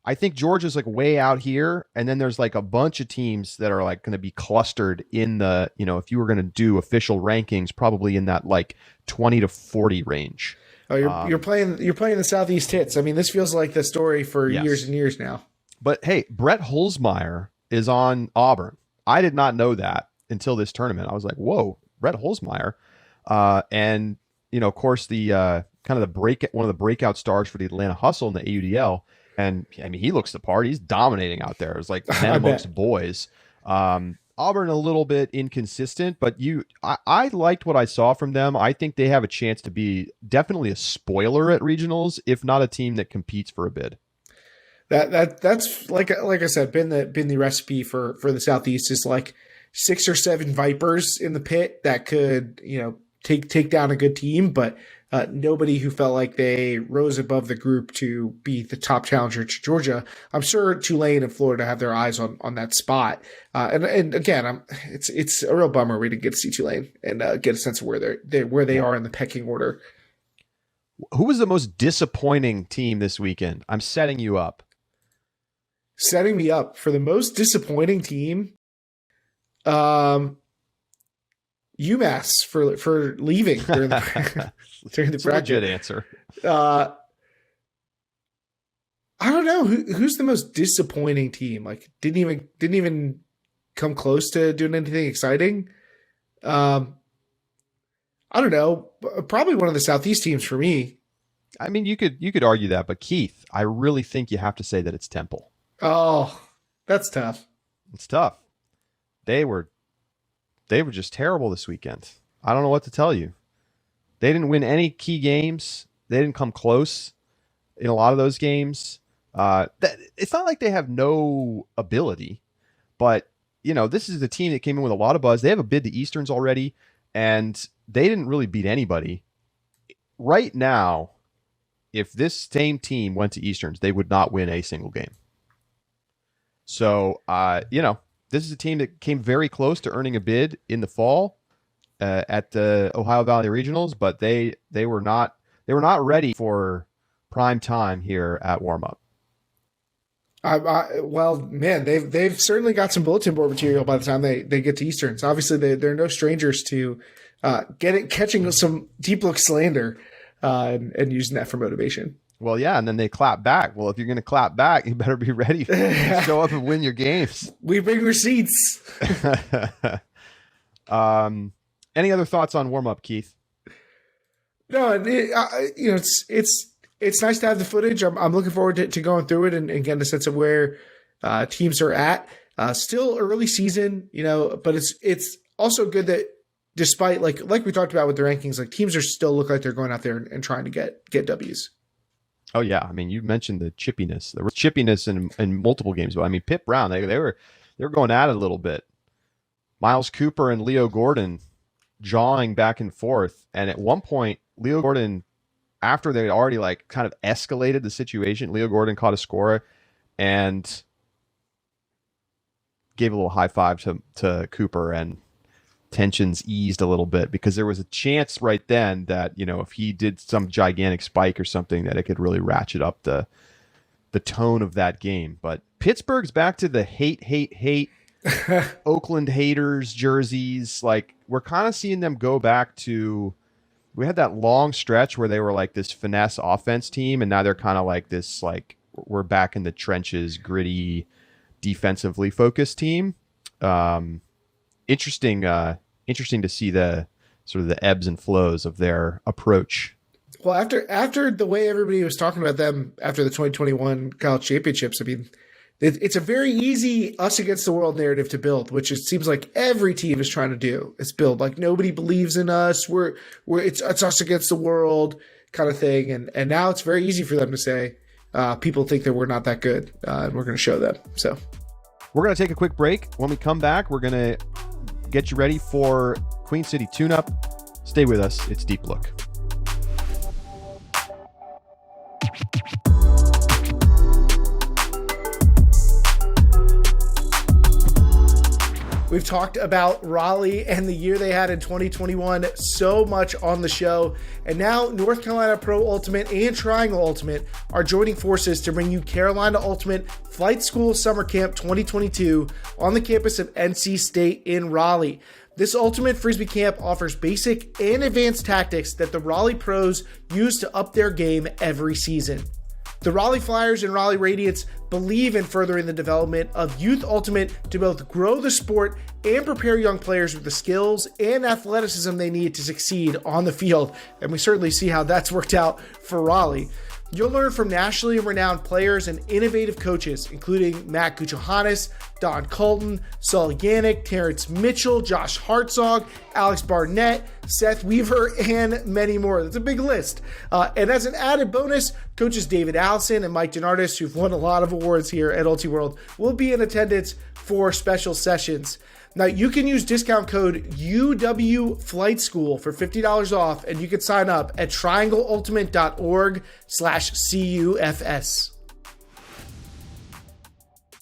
I think Georgia's like way out here, and then there's like a bunch of teams that are like going to be clustered in the, if you were going to do official rankings, probably in that like 20 to 40 range. Oh, you're playing the Southeast hits. I mean, this feels like the story for years and years now. But hey, Brett Holzmeyer is on Auburn. I did not know that until this tournament. I was like, whoa, Brett Holzmeyer. And, of course, the kind of one of the breakout stars for the Atlanta Hustle in the AUDL. And I mean, he looks the part. He's dominating out there. It's like men amongst boys. Auburn a little bit inconsistent, but I liked what I saw from them. I think they have a chance to be definitely a spoiler at regionals, if not a team that competes for a bid. That's like I said, been the recipe for the Southeast is like 6 or 7 Vipers in the pit that could take down a good team, but nobody who felt like they rose above the group to be the top challenger to Georgia. I'm sure Tulane and Florida have their eyes on that spot. And again, it's a real bummer we didn't get to see Tulane and get a sense of where they are in the pecking order. Who was the most disappointing team this weekend? I'm setting you up. Setting me up for the most disappointing team. UMass for leaving during the during the It's a bracket. legit answer. I don't know who's the most disappointing team. Like didn't even come close to doing anything exciting. I don't know. Probably one of the Southeast teams for me. I mean, you could argue that, but Keith, I really think you have to say that it's Temple. Oh, that's tough. It's tough. They were just terrible this weekend. I don't know what to tell you. They didn't win any key games. They didn't come close in a lot of those games. It's not like they have no ability, but this is a team that came in with a lot of buzz. They have a bid to Easterns already, and they didn't really beat anybody. Right now, if this same team went to Easterns, they would not win a single game. So, this is a team that came very close to earning a bid in the fall at the Ohio Valley Regionals, but they were not ready for prime time here at warm up. Well, man, they've certainly got some bulletin board material by the time they get to Easterns. Obviously, they're no strangers to catching some deep look slander and using that for motivation. Well, yeah, and then they clap back. Well, if you're going to clap back, you better be ready to show up and win your games. We bring receipts. Any other thoughts on warm up, Keith? No, it's nice to have the footage. I'm looking forward to going through it and getting a sense of where teams are at. Still early season, but it's also good that despite like we talked about with the rankings, like teams are still look like they're going out there and trying to get W's. Oh yeah, I mean you mentioned the chippiness. There was chippiness in multiple games, but I mean Pitt Brown, they were going at it a little bit. Miles Cooper and Leo Gordon jawing back and forth, and at one point Leo Gordon, after they had already like kind of escalated the situation, Leo Gordon caught a score and gave a little high five to Cooper, and tensions eased a little bit because there was a chance right then that if he did some gigantic spike or something that it could really ratchet up the tone of that game. But Pittsburgh's back to the hate Oakland haters jerseys. Like we're kind of seeing them go back to, we had that long stretch where they were like this finesse offense team, and now they're kind of like this, like we're back in the trenches, gritty, defensively focused team. Interesting to see the sort of the ebbs and flows of their approach. Well, after the way everybody was talking about them after the 2021 college championships, I mean, it's a very easy us against the world narrative to build, which it seems like every team is trying to do. It's build like nobody believes in us. It's us against the world kind of thing. And now it's very easy for them to say, people think that we're not that good, and we're going to show them. So we're going to take a quick break. When we come back, we're going to get you ready for Queen City Tune-Up. Stay with us. It's Deep Look. We've talked about Raleigh and the year they had in 2021 so much on the show. And now North Carolina Pro Ultimate and Triangle Ultimate are joining forces to bring you Carolina Ultimate Flight School Summer Camp 2022 on the campus of NC State in Raleigh. This Ultimate Frisbee Camp offers basic and advanced tactics that the Raleigh pros use to up their game every season. The Raleigh Flyers and Raleigh Radiants believe in furthering the development of Youth Ultimate to both grow the sport and prepare young players with the skills and athleticism they need to succeed on the field. And we certainly see how that's worked out for Raleigh. You'll learn from nationally renowned players and innovative coaches, including Matt Gucciahanis, Don Colton, Saul Yannick, Terrence Mitchell, Josh Hartzog, Alex Barnett, Seth Weaver, and many more. That's a big list. And as an added bonus, coaches David Allison and Mike DeNardis, who've won a lot of awards here at UltiWorld, will be in attendance for special sessions. Now, you can use discount code UW Flight School for $50 off, and you can sign up at triangleultimate.org/CUFS.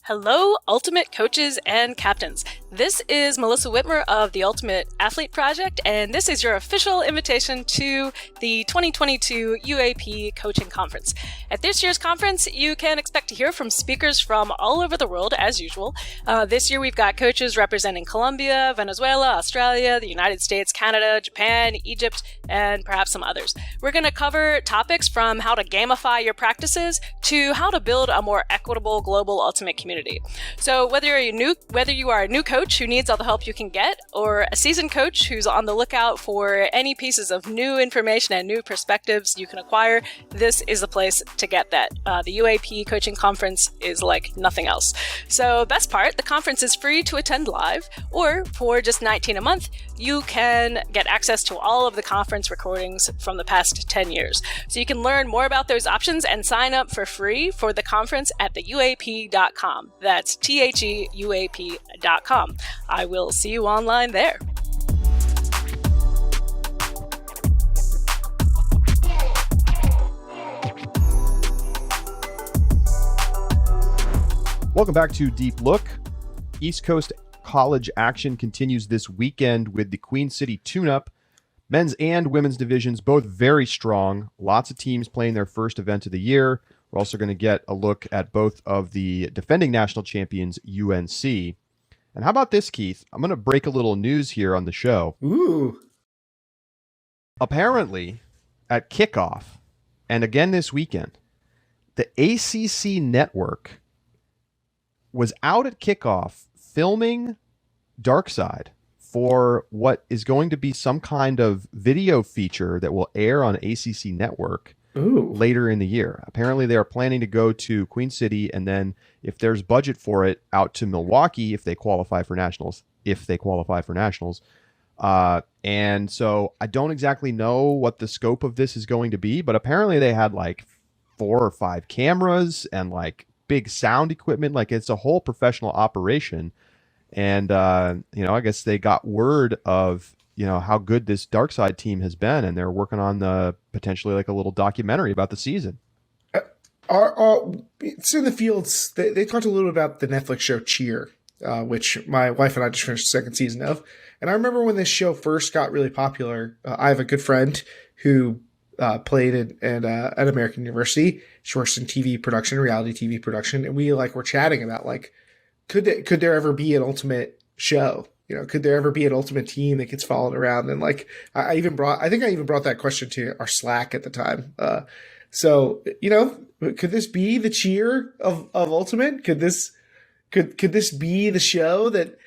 Hello, Ultimate coaches and captains. This is Melissa Whitmer of the Ultimate Athlete Project, and this is your official invitation to the 2022 UAP Coaching Conference. At this year's conference, you can expect to hear from speakers from all over the world, as usual. This year, we've got coaches representing Colombia, Venezuela, Australia, the United States, Canada, Japan, Egypt, and perhaps some others. We're going to cover topics from how to gamify your practices to how to build a more equitable global ultimate community. So whether you are a new coach who needs all the help you can get, or a seasoned coach who's on the lookout for any pieces of new information and new perspectives you can acquire, this is the place to get that. The UAP Coaching Conference is like nothing else. So best part, the conference is free to attend live, or for just $19 a month, you can get access to all of the conference recordings from the past 10 years. So you can learn more about those options and sign up for free for the conference at theuap.com. That's THEUAP.com. I will see you online there. Welcome back to Deep Look. East Coast college action continues this weekend with the Queen City Tune-Up. Men's and women's divisions, both very strong. Lots of teams playing their first event of the year. We're also going to get a look at both of the defending national champions, UNC. And how about this, Keith? I'm going to break a little news here on the show. Ooh. Apparently, at kickoff, and again this weekend, the ACC network was out at kickoff filming Darkside for what is going to be some kind of video feature that will air on ACC network later in the year. Apparently, they are planning to go to Queen City, and then if there's budget for it, out to Milwaukee if they qualify for nationals. And so I don't exactly know what the scope of this is going to be, but apparently they had like 4 or 5 cameras and like big sound equipment. Like, it's a whole professional operation. And, I guess they got word of, how good this Darkside team has been, and they're working on potentially like a little documentary about the season. It's in the fields. They talked a little bit about the Netflix show Cheer, which my wife and I just finished the second season of. And I remember when this show first got really popular, I have a good friend who played at American University. She works in TV production, reality TV production. And we were chatting about could there ever be an ultimate show? Could there ever be an ultimate team that gets followed around? And I think I even brought that question to our Slack at the time. So could this be the Cheer of Ultimate? Could this be the show that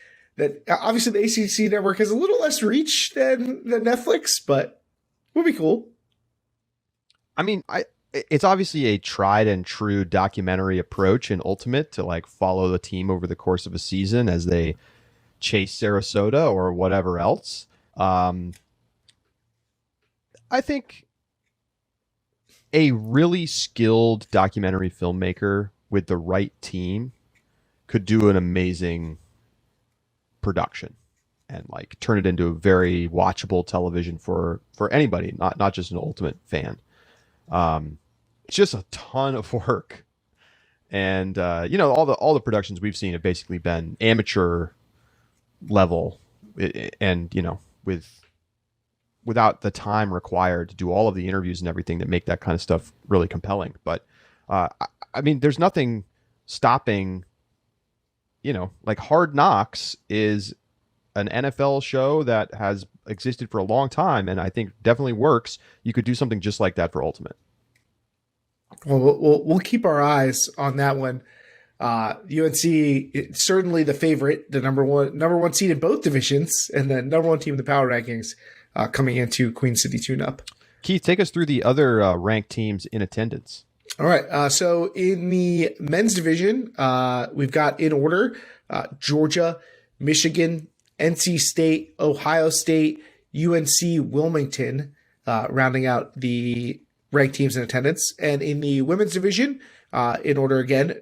obviously the ACC network has a little less reach than Netflix, but would be cool. I mean, it's obviously a tried and true documentary approach in Ultimate to follow the team over the course of a season as they chase Sarasota or whatever else. I think a really skilled documentary filmmaker with the right team could do an amazing production and turn it into a very watchable television for anybody, not just an Ultimate fan. It's just a ton of work, and all the productions we've seen have basically been amateur level, and without the time required to do all of the interviews and everything that make that kind of stuff really compelling. But I mean, there's nothing stopping. Hard Knocks is an NFL show that has existed for a long time, and I think definitely works. You could do something just like that for Ultimate. Well, we'll keep our eyes on that one. UNC certainly the favorite, the number one seed in both divisions, and the number one team in the power rankings coming into Queen City Tune-Up. Keith, take us through the other ranked teams in attendance. All right. So in the men's division, we've got in order Georgia, Michigan, NC State, Ohio State, UNC Wilmington, rounding out the ranked teams in attendance. And in the women's division, in order again,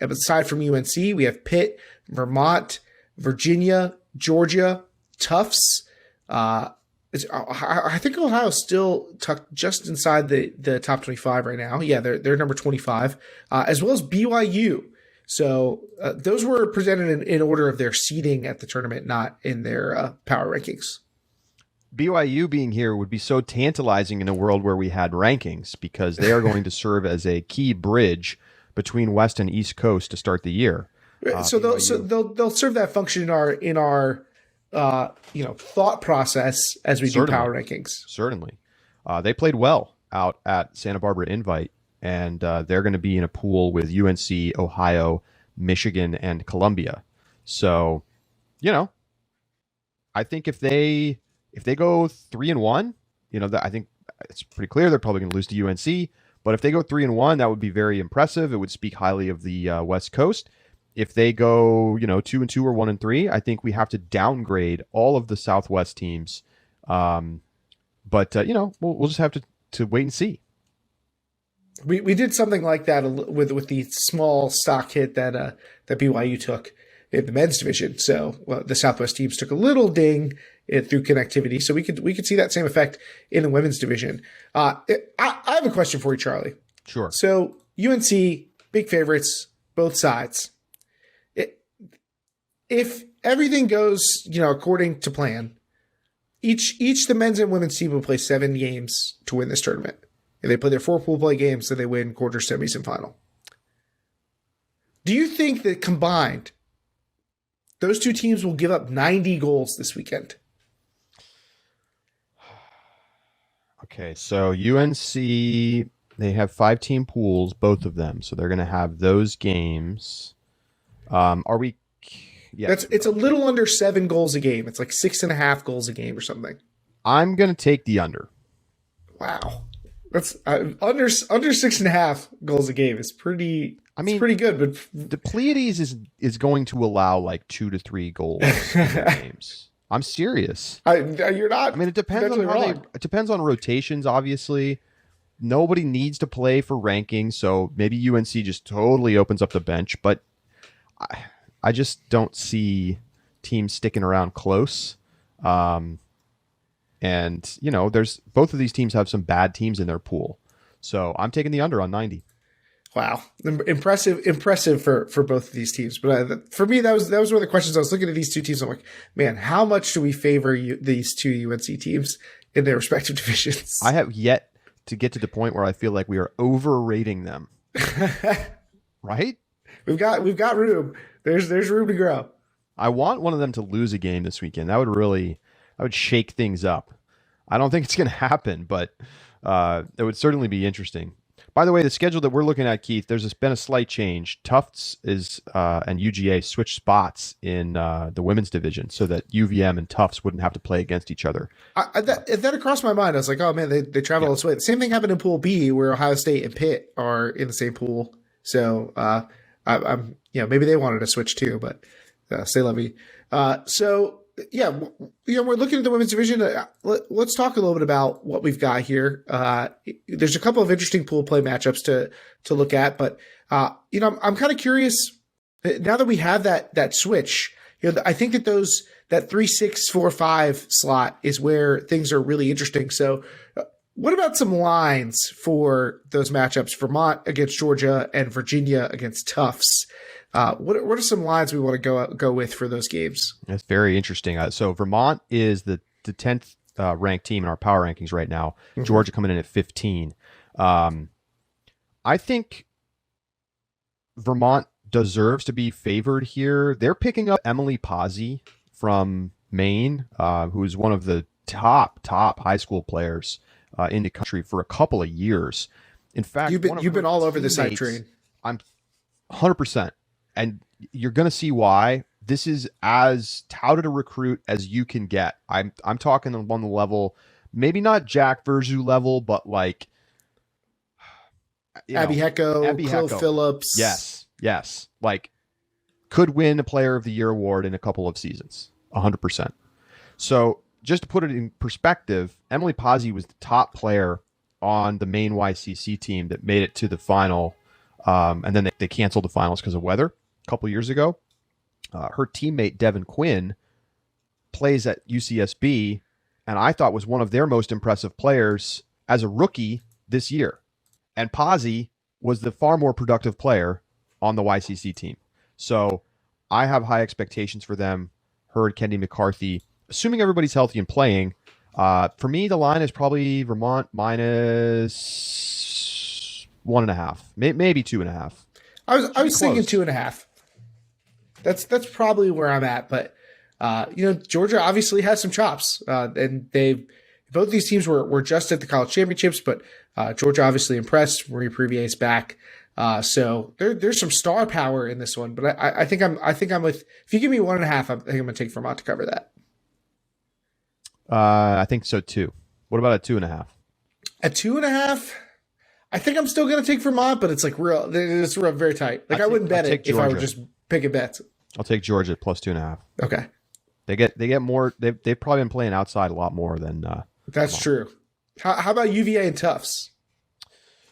aside from UNC, we have Pitt, Vermont, Virginia, Georgia, Tufts. I think Ohio's still tucked just inside the top 25 right now. Yeah, they're number 25, as well as BYU. So those were presented in order of their seeding at the tournament, not in their power rankings. BYU being here would be so tantalizing in a world where we had rankings, because they are going to serve as a key bridge between West and East Coast to start the year. So they'll serve that function in our thought process as we do power rankings. Certainly, they played well out at Santa Barbara Invite, and they're going to be in a pool with UNC, Ohio, Michigan, and Columbia. So, I think if they go 3-1, I think it's pretty clear they're probably going to lose to UNC. But if they go 3-1, that would be very impressive. It would speak highly of the West Coast. If they go, 2-2 or 1-3, I think we have to downgrade all of the Southwest teams. But we'll just have to wait and see. We did something like that with the small stock hit that BYU took in the men's division. So the Southwest teams took a little ding through connectivity. So we could see that same effect in the women's division. I have a question for you, Charlie. Sure. So UNC, big favorites, both sides. If everything goes, according to plan, each the men's and women's team will play 7 games to win this tournament. If they play their 4 pool play games, then they win quarter, semis, and final. Do you think that combined, those two teams will give up 90 goals this weekend? Okay, so UNC, they have 5-team pools, both of them. So they're going to have those games. Are we... Yeah, it's a little under 7 goals a game. It's like 6.5 goals a game or something. I'm going to take the under. Wow. That's under 6.5 goals a game is pretty... it's pretty good, but the Pleiades is going to allow like 2 to 3 goals in their games. I'm serious. You're not. I mean, it depends on it depends on rotations. Obviously, nobody needs to play for rankings, so maybe UNC just totally opens up the bench. But I just don't see teams sticking around close. And there's both of these teams have some bad teams in their pool, so I'm taking the under on 90. Wow, impressive for both of these teams. But for me, that was one of the questions. I was looking at these two teams. I'm like, man, how much do we favor these two UNC teams in their respective divisions? I have yet to get to the point where I feel like we are overrating them. Right? We've got room. There's room to grow. I want one of them to lose a game this weekend. That would shake things up. I don't think it's going to happen, but it would certainly be interesting. By the way, the schedule that we're looking at, Keith, there's been a slight change. Tufts and UGA switched spots in the women's division so that UVM and Tufts wouldn't have to play against each other. That crossed my mind. I was like, oh man, they travel this way. The same thing happened in Pool B, where Ohio State and Pitt are in the same pool. So I'm maybe they wanted to switch too, but c'est la vie. We're looking at the women's division. Let's talk a little bit about what we've got here. There's a couple of interesting pool play matchups to look at, but I'm kind of curious now that we have that switch. I think that that 3-6-4-5 slot is where things are really interesting. So, what about some lines for those matchups? Vermont against Georgia and Virginia against Tufts. What are some lines we want to go with for those games? That's very interesting. So Vermont is the 10th ranked team in our power rankings right now. Mm-hmm. Georgia coming in at 15. I think Vermont deserves to be favored here. They're picking up Emily Pazzi from Maine, who's one of the top high school players in the country for a couple of years. In fact, you've been all over the hype train. I'm 100%. And you're going to see why. This is as touted a recruit as you can get. I'm talking on the level, maybe not Jack Verzu level, but like Abby Hecko, Chloe Phillips. Yes. Like could win a Player of the Year award in a couple of seasons. 100%. So just to put it in perspective, Emily Pazzi was the top player on the Maine YCC team that made it to the final. And then they canceled the finals because of weather a couple years ago. Her teammate, Devin Quinn, plays at UCSB, and I thought was one of their most impressive players as a rookie this year. And Pazzi was the far more productive player on the YCC team. So I have high expectations for them. Heard Kenny McCarthy, assuming everybody's healthy and playing. For me, the line is probably Vermont minus 1.5, maybe 2.5. I was thinking 2.5. That's probably where I'm at. But Georgia obviously has some chops, and both these teams were just at the college championships. But Georgia obviously impressed. Marie Previer's back, so there's some star power in this one. But I think I'm with. If you give me 1.5, I think I'm gonna take Vermont to cover that. I think so too. What about at 2.5? At 2.5, I think I'm still gonna take Vermont, but it's it's very tight. Like I wouldn't bet it if I were just picking bets. I'll take Georgia at plus 2.5. Okay. They get more. They've probably been playing outside a lot more than. That's true. How about UVA and Tufts?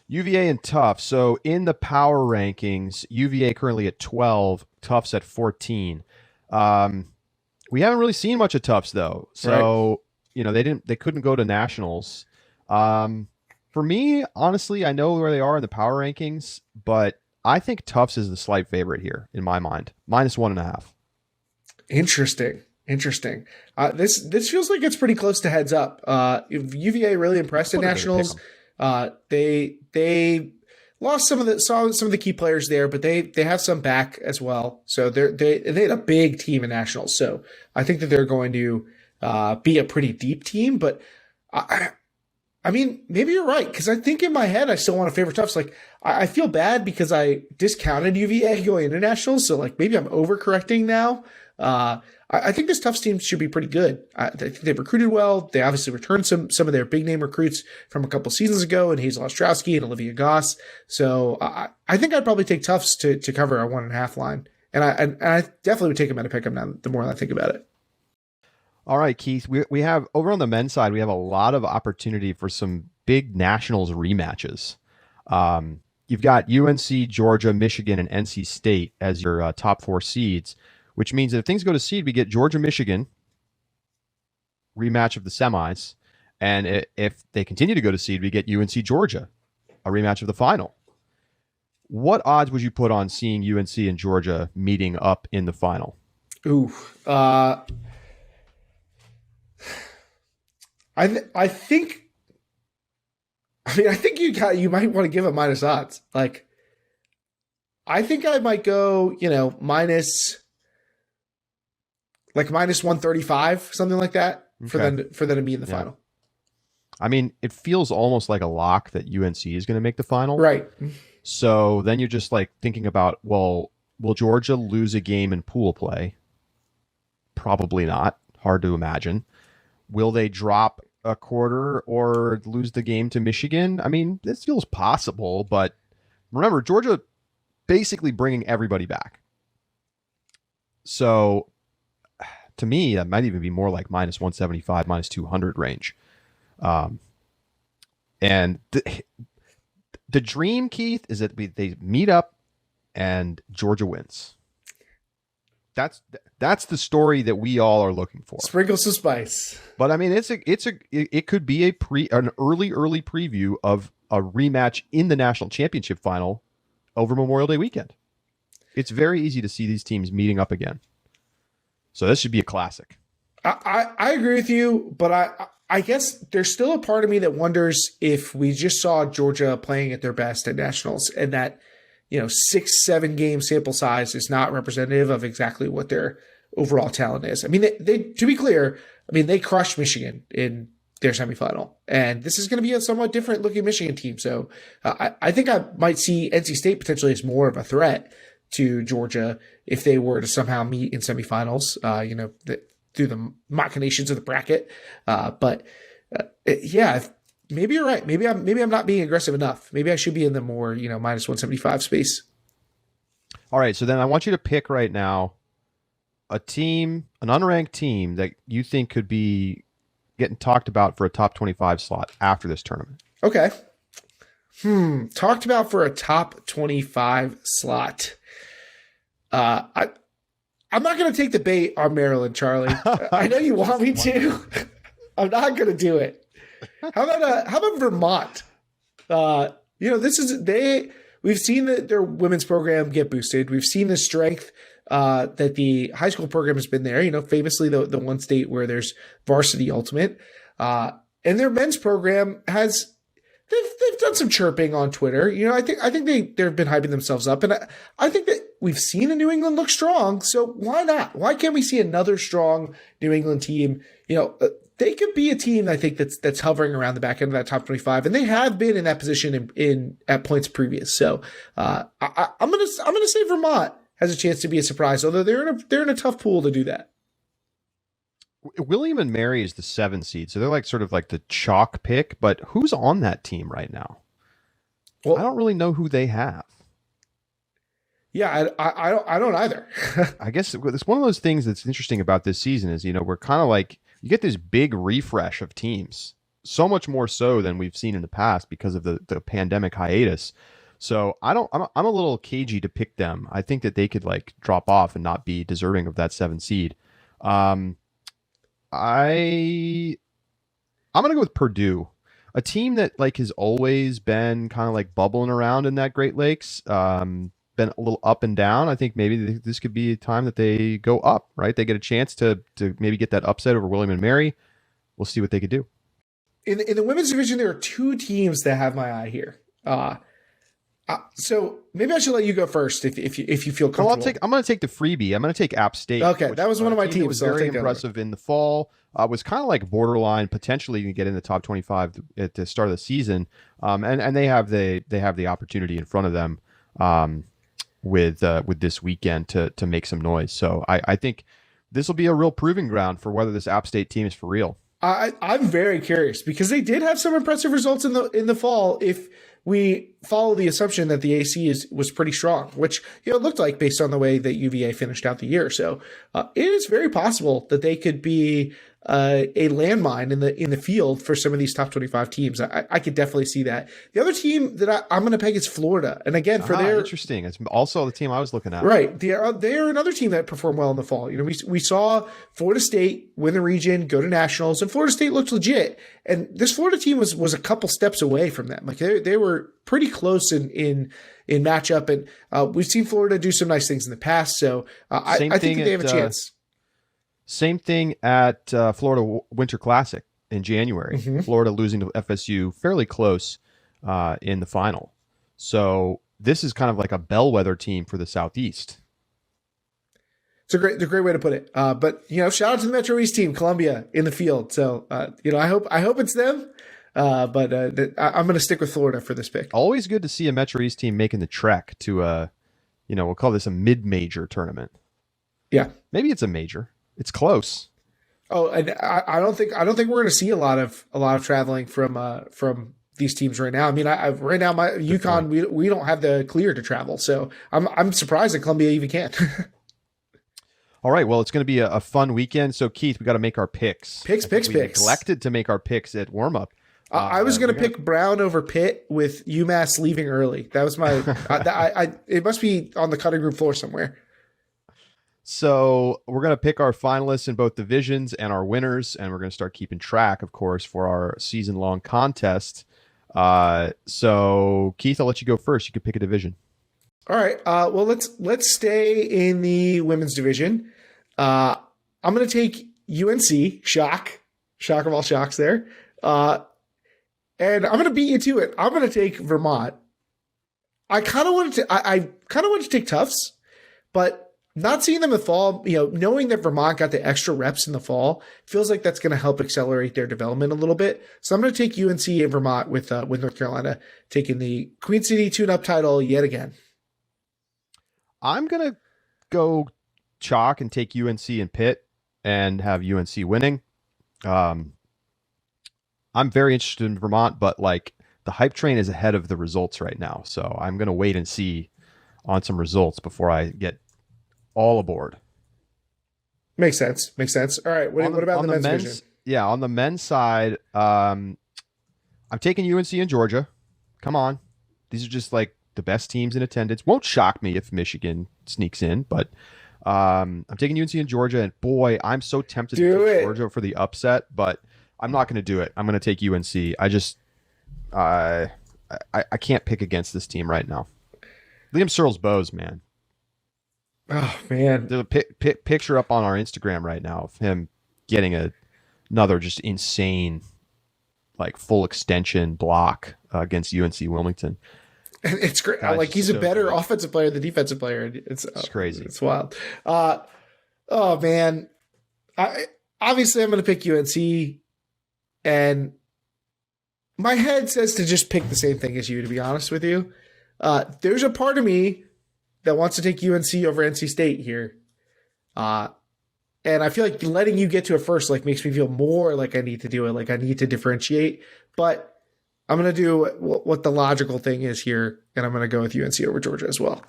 UVA and Tufts. So in the power rankings, UVA currently at 12, Tufts at 14. We haven't really seen much of Tufts though. So they couldn't go to nationals. For me, honestly, I know where they are in the power rankings, but I think Tufts is the slight favorite here in my mind, minus 1.5. Interesting. This feels like it's pretty close to heads up. UVA really impressed at nationals. They lost some of the key players there, but they have some back as well. So they had a big team in nationals. So I think that they're going to be a pretty deep team. But I mean, maybe you're right, because I think in my head I still want to favor Tufts. Like I feel bad because I discounted UVA going into nationals. So like maybe I'm overcorrecting now. I think this Tufts team should be pretty good. I think they've recruited well. They obviously returned some of their big name recruits from a couple seasons ago, and Hazel Ostrowski and Olivia Goss. So I think I'd probably take Tufts to cover our 1.5 line, and I definitely would take them at a pick 'em now. The more I think about it. All right, Keith. We have over on the men's side, we have a lot of opportunity for some big nationals rematches. You've got UNC, Georgia, Michigan, and NC State as your top 4 seeds. Which means that if things go to seed, we get Georgia, Michigan, rematch of the semis. And if they continue to go to seed, we get UNC, Georgia, a rematch of the final. What odds would you put on seeing UNC and Georgia meeting up in the final? Ooh. I think you might want to give them minus odds. Like, I think I might go, minus 135, something like that, for them to be in the final. I mean, it feels almost like a lock that UNC is going to make the final. Right. So then you're just like thinking about, well, will Georgia lose a game in pool play? Probably not. Hard to imagine. Will they drop a quarter or lose the game to Michigan? I mean, this feels possible, but remember, Georgia basically bringing everybody back. So to me, that might even be more like minus 175, minus 200 range. And the dream, Keith, is that they meet up and Georgia wins. That's the story that we all are looking for. Sprinkle some spice. But I mean, it could be an early preview of a rematch in the national championship final over Memorial Day weekend. It's very easy to see these teams meeting up again. So this should be a classic. I agree with you, but I guess there's still a part of me that wonders if we just saw Georgia playing at their best at nationals, and that 6-7 game sample size is not representative of exactly what their overall talent is. I mean, they to be clear, they crushed Michigan in their semifinal, and this is going to be a somewhat different looking Michigan team. So I think I might see NC State potentially as more of a threat to Georgia if they were to somehow meet in semifinals, through the machinations of the bracket. Maybe you're right. Maybe I'm not being aggressive enough. Maybe I should be in the more, minus 175 space. All right. So then I want you to pick right now an unranked team that you think could be getting talked about for a top 25 slot after this tournament. Okay. Talked about for a top 25 slot. I'm not going to take the bait on Maryland, Charlie. I know you want me to. I'm not going to do it. How about Vermont? we've seen that their women's program get boosted. We've seen the strength that the high school program has been there. Famously the one state where there's varsity ultimate, and their men's program has. They've done some chirping on Twitter. I think they've been hyping themselves up, and I think that we've seen a New England look strong. So why not? Why can't we see another strong New England team? They could be a team I think that's hovering around the back end of that top 25, and they have been in that position at points previous. So I'm gonna say Vermont has a chance to be a surprise, although they're in a tough pool to do that. William and Mary is the 7 seed, so they're like sort of like the chalk pick. But who's on that team right now? Well, I don't really know who they have. Yeah, I don't either. I guess it's one of those things that's interesting about this season is we're kind of like you get this big refresh of teams, so much more so than we've seen in the past because of the pandemic hiatus. So I'm a little cagey to pick them. I think that they could like drop off and not be deserving of that 7 seed. I'm gonna go with Purdue, a team that like has always been kind of like bubbling around in that Great Lakes. Been a little up and down. I think maybe this could be a time that they go up. Right, they get a chance to maybe get that upset over William and Mary. We'll see what they could do. In the women's division, there are 2 teams that have my eye here. So maybe I should let you go first if you feel comfortable. Well, I'm going to take the freebie. I'm going to take App State. Okay, that was one of my teams. Was very impressive in the fall. Was kind of like borderline, potentially going to get in the top 25 at the start of the season. And they have the opportunity in front of them with this weekend to make some noise. So I think this will be a real proving ground for whether this App State team is for real. I'm very curious because they did have some impressive results in the fall. If we follow the assumption that the AC was pretty strong, which it looked like based on the way that UVA finished out the year. So it is very possible that they could be a landmine in the field for some of these top 25 teams. I could definitely see that. The other team that I'm going to peg is Florida, and again for their interesting. It's also the team I was looking at. Right, they are another team that performed well in the fall. We saw Florida State win the region, go to nationals, and Florida State looked legit. And this Florida team was a couple steps away from them. Like they were pretty close in matchup, and we've seen Florida do some nice things in the past. So I think that they have a chance. Same thing at Florida Winter Classic in January. Mm-hmm. Florida losing to FSU fairly close in the final. So this is kind of like a bellwether team for the Southeast. It's a great way to put it. But shout out to the Metro East team, Columbia in the field. So I hope it's them. But I'm going to stick with Florida for this pick. Always good to see a Metro East team making the trek to we'll call this a mid-major tournament. Yeah, maybe it's a major. It's close. Oh, and I don't think we're going to see a lot of traveling from these teams right now. I mean, right now my UConn we don't have the clear to travel, so I'm surprised that Columbia even can. All right, well, it's going to be a fun weekend. So Keith, we got to make our picks. Picks. Neglected to make our picks at warm up. I was going to pick Brown over Pitt with UMass leaving early. That was my. It must be on the cutting room floor somewhere. So we're going to pick our finalists in both divisions and our winners, and we're going to start keeping track, of course, for our season-long contest. So Keith, I'll let you go first. You can pick a division. All right. Well, let's stay in the women's division. I'm going to take UNC. Shock of all shocks there. And I'm going to beat you to it. I'm going to take Vermont. I kind of wanted to take Tufts, but not seeing them in the fall, knowing that Vermont got the extra reps in the fall, feels like that's going to help accelerate their development a little bit. So I'm going to take UNC and Vermont with North Carolina taking the Queen City tune-up title yet again. I'm going to go chalk and take UNC and Pitt and have UNC winning. I'm very interested in Vermont, but like the hype train is ahead of the results right now. So I'm going to wait and see on some results before I get all aboard. Makes sense. All right. What about the men's division? Yeah, on the men's side, I'm taking UNC and Georgia. Come on. These are just like the best teams in attendance. Won't shock me if Michigan sneaks in, but I'm taking UNC and Georgia, and boy, I'm so tempted to take Georgia for the upset, but I'm not going to do it. I'm going to take UNC. I can't pick against this team right now. Liam Searles Bowes, man. Oh man, There's a picture up on our Instagram right now of him getting another just insane, like full extension block against UNC Wilmington. And it's great. Guy's Like he's so a better good. offensive player than defensive player. It's crazy. It's wild. Oh man, obviously I'm going to pick UNC, and my head says to just pick the same thing as you. To be honest with you, there's a part of me that wants to take UNC over NC State here. And I feel like letting you get to it first like makes me feel more like I need to do it, like I need to differentiate. But I'm going to do what the logical thing is here, and I'm going to go with UNC over Georgia as well.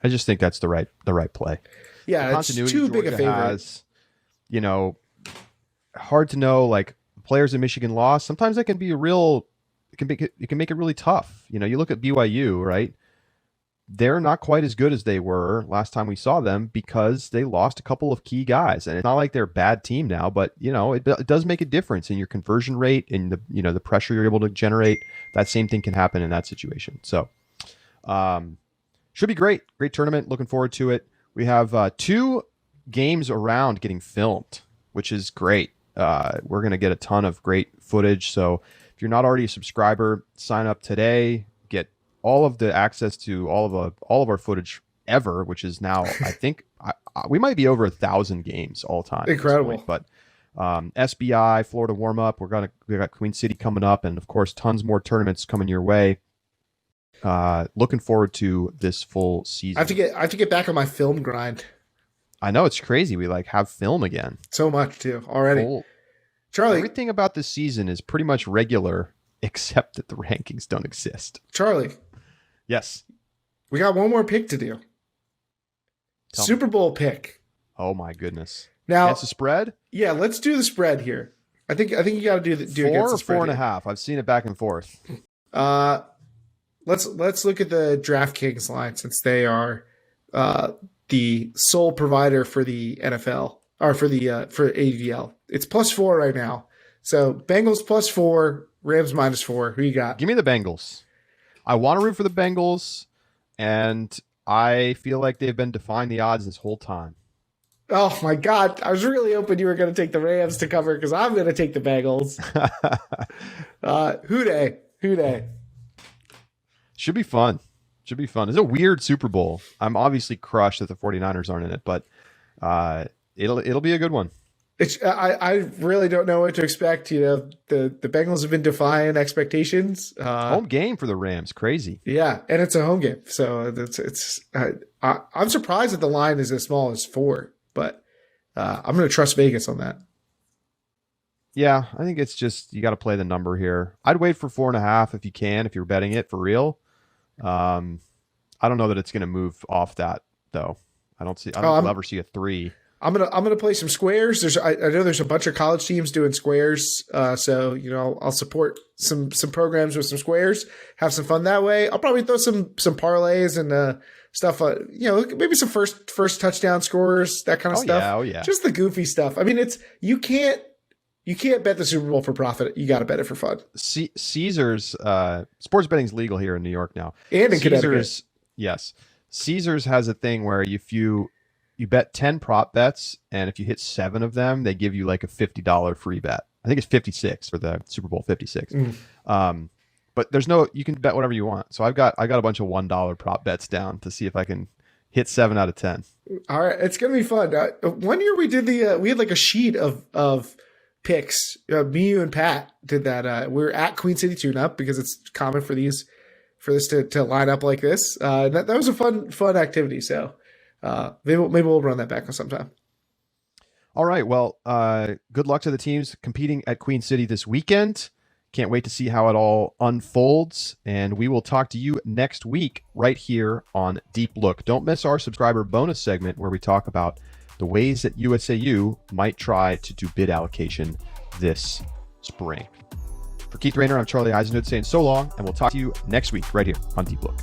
I just think that's the right play. Yeah, it's too big a favorite. Has, hard to know. Like players in Michigan lost. Sometimes that can be it can make it really tough. You look at BYU, right? They're not quite as good as they were last time we saw them because they lost a couple of key guys. And it's not like they're a bad team now, but it does make a difference in your conversion rate and the pressure you're able to generate. That same thing can happen in that situation. So should be great. Great tournament. Looking forward to it. We have 2 games around getting filmed, which is great. We're going to get a ton of great footage. So if you're not already a subscriber, sign up today. Get all of the access to all of our footage ever, which is now I think we might be over 1,000 games all time. Incredible. But SBI, Florida warm up. We got Queen City coming up, and of course tons more tournaments coming your way. Looking forward to this full season. I have to get back on my film grind. I know it's crazy. We have film again. So much too already. Charlie, everything about this season is pretty much regular, except that the rankings don't exist. Charlie. Yes. We got one more pick to do. Super Bowl pick. Oh my goodness. Now it's a spread? Yeah, let's do the spread here. I think you got to do 4 against the spread. 4.5. I've seen it back and forth. Let's look at the DraftKings line since they are the sole provider for the NFL or for ADL. It's +4 right now. So Bengals +4, Rams -4. Who you got? Give me the Bengals. I want to root for the Bengals, and I feel like they've been defying the odds this whole time. Oh my God. I was really hoping you were going to take the Rams to cover because I'm going to take the Bengals. Who dey? Should be fun. It's a weird Super Bowl. I'm obviously crushed that the 49ers aren't in it, but it'll be a good one. I really don't know what to expect. The Bengals have been defying expectations. Home game for the Rams. Crazy. Yeah, and it's a home game. So I'm surprised that the line is as small as 4, but I'm going to trust Vegas on that. Yeah, I think it's just you got to play the number here. I'd wait for 4.5 if you can, if you're betting it for real. I don't know that it's going to move off that though. I don't ever see a 3. I'm gonna play some squares. I know there's a bunch of college teams doing squares, so I'll support some programs with some squares. Have some fun that way. I'll probably throw some parlays and stuff. Maybe some first touchdown scorers, that kind of stuff. Oh yeah. Just the goofy stuff. I mean, you can't bet the Super Bowl for profit. You got to bet it for fun. Caesars sports betting's legal here in New York now, and in Connecticut. Yes, Caesars has a thing where if you bet 10 prop bets, and if you hit 7 of them, they give you like a $50 free bet. I think it's 56 for the Super Bowl 56. But you can bet whatever you want. So I got a bunch of $1 prop bets down to see if I can hit 7 out of 10. All right, it's gonna be fun. One year we did we had like a sheet of picks. Me, you, and Pat did that. We're at Queen City Tune Up because it's common for this to line up like this. That was a fun activity. So. Maybe we'll run that back sometime. All right. Well, good luck to the teams competing at Queen City this weekend. Can't wait to see how it all unfolds. And we will talk to you next week right here on Deep Look. Don't miss our subscriber bonus segment where we talk about the ways that USAU might try to do bid allocation this spring. For Keith Raynor, I'm Charlie Eisenhood saying so long, and we'll talk to you next week right here on Deep Look.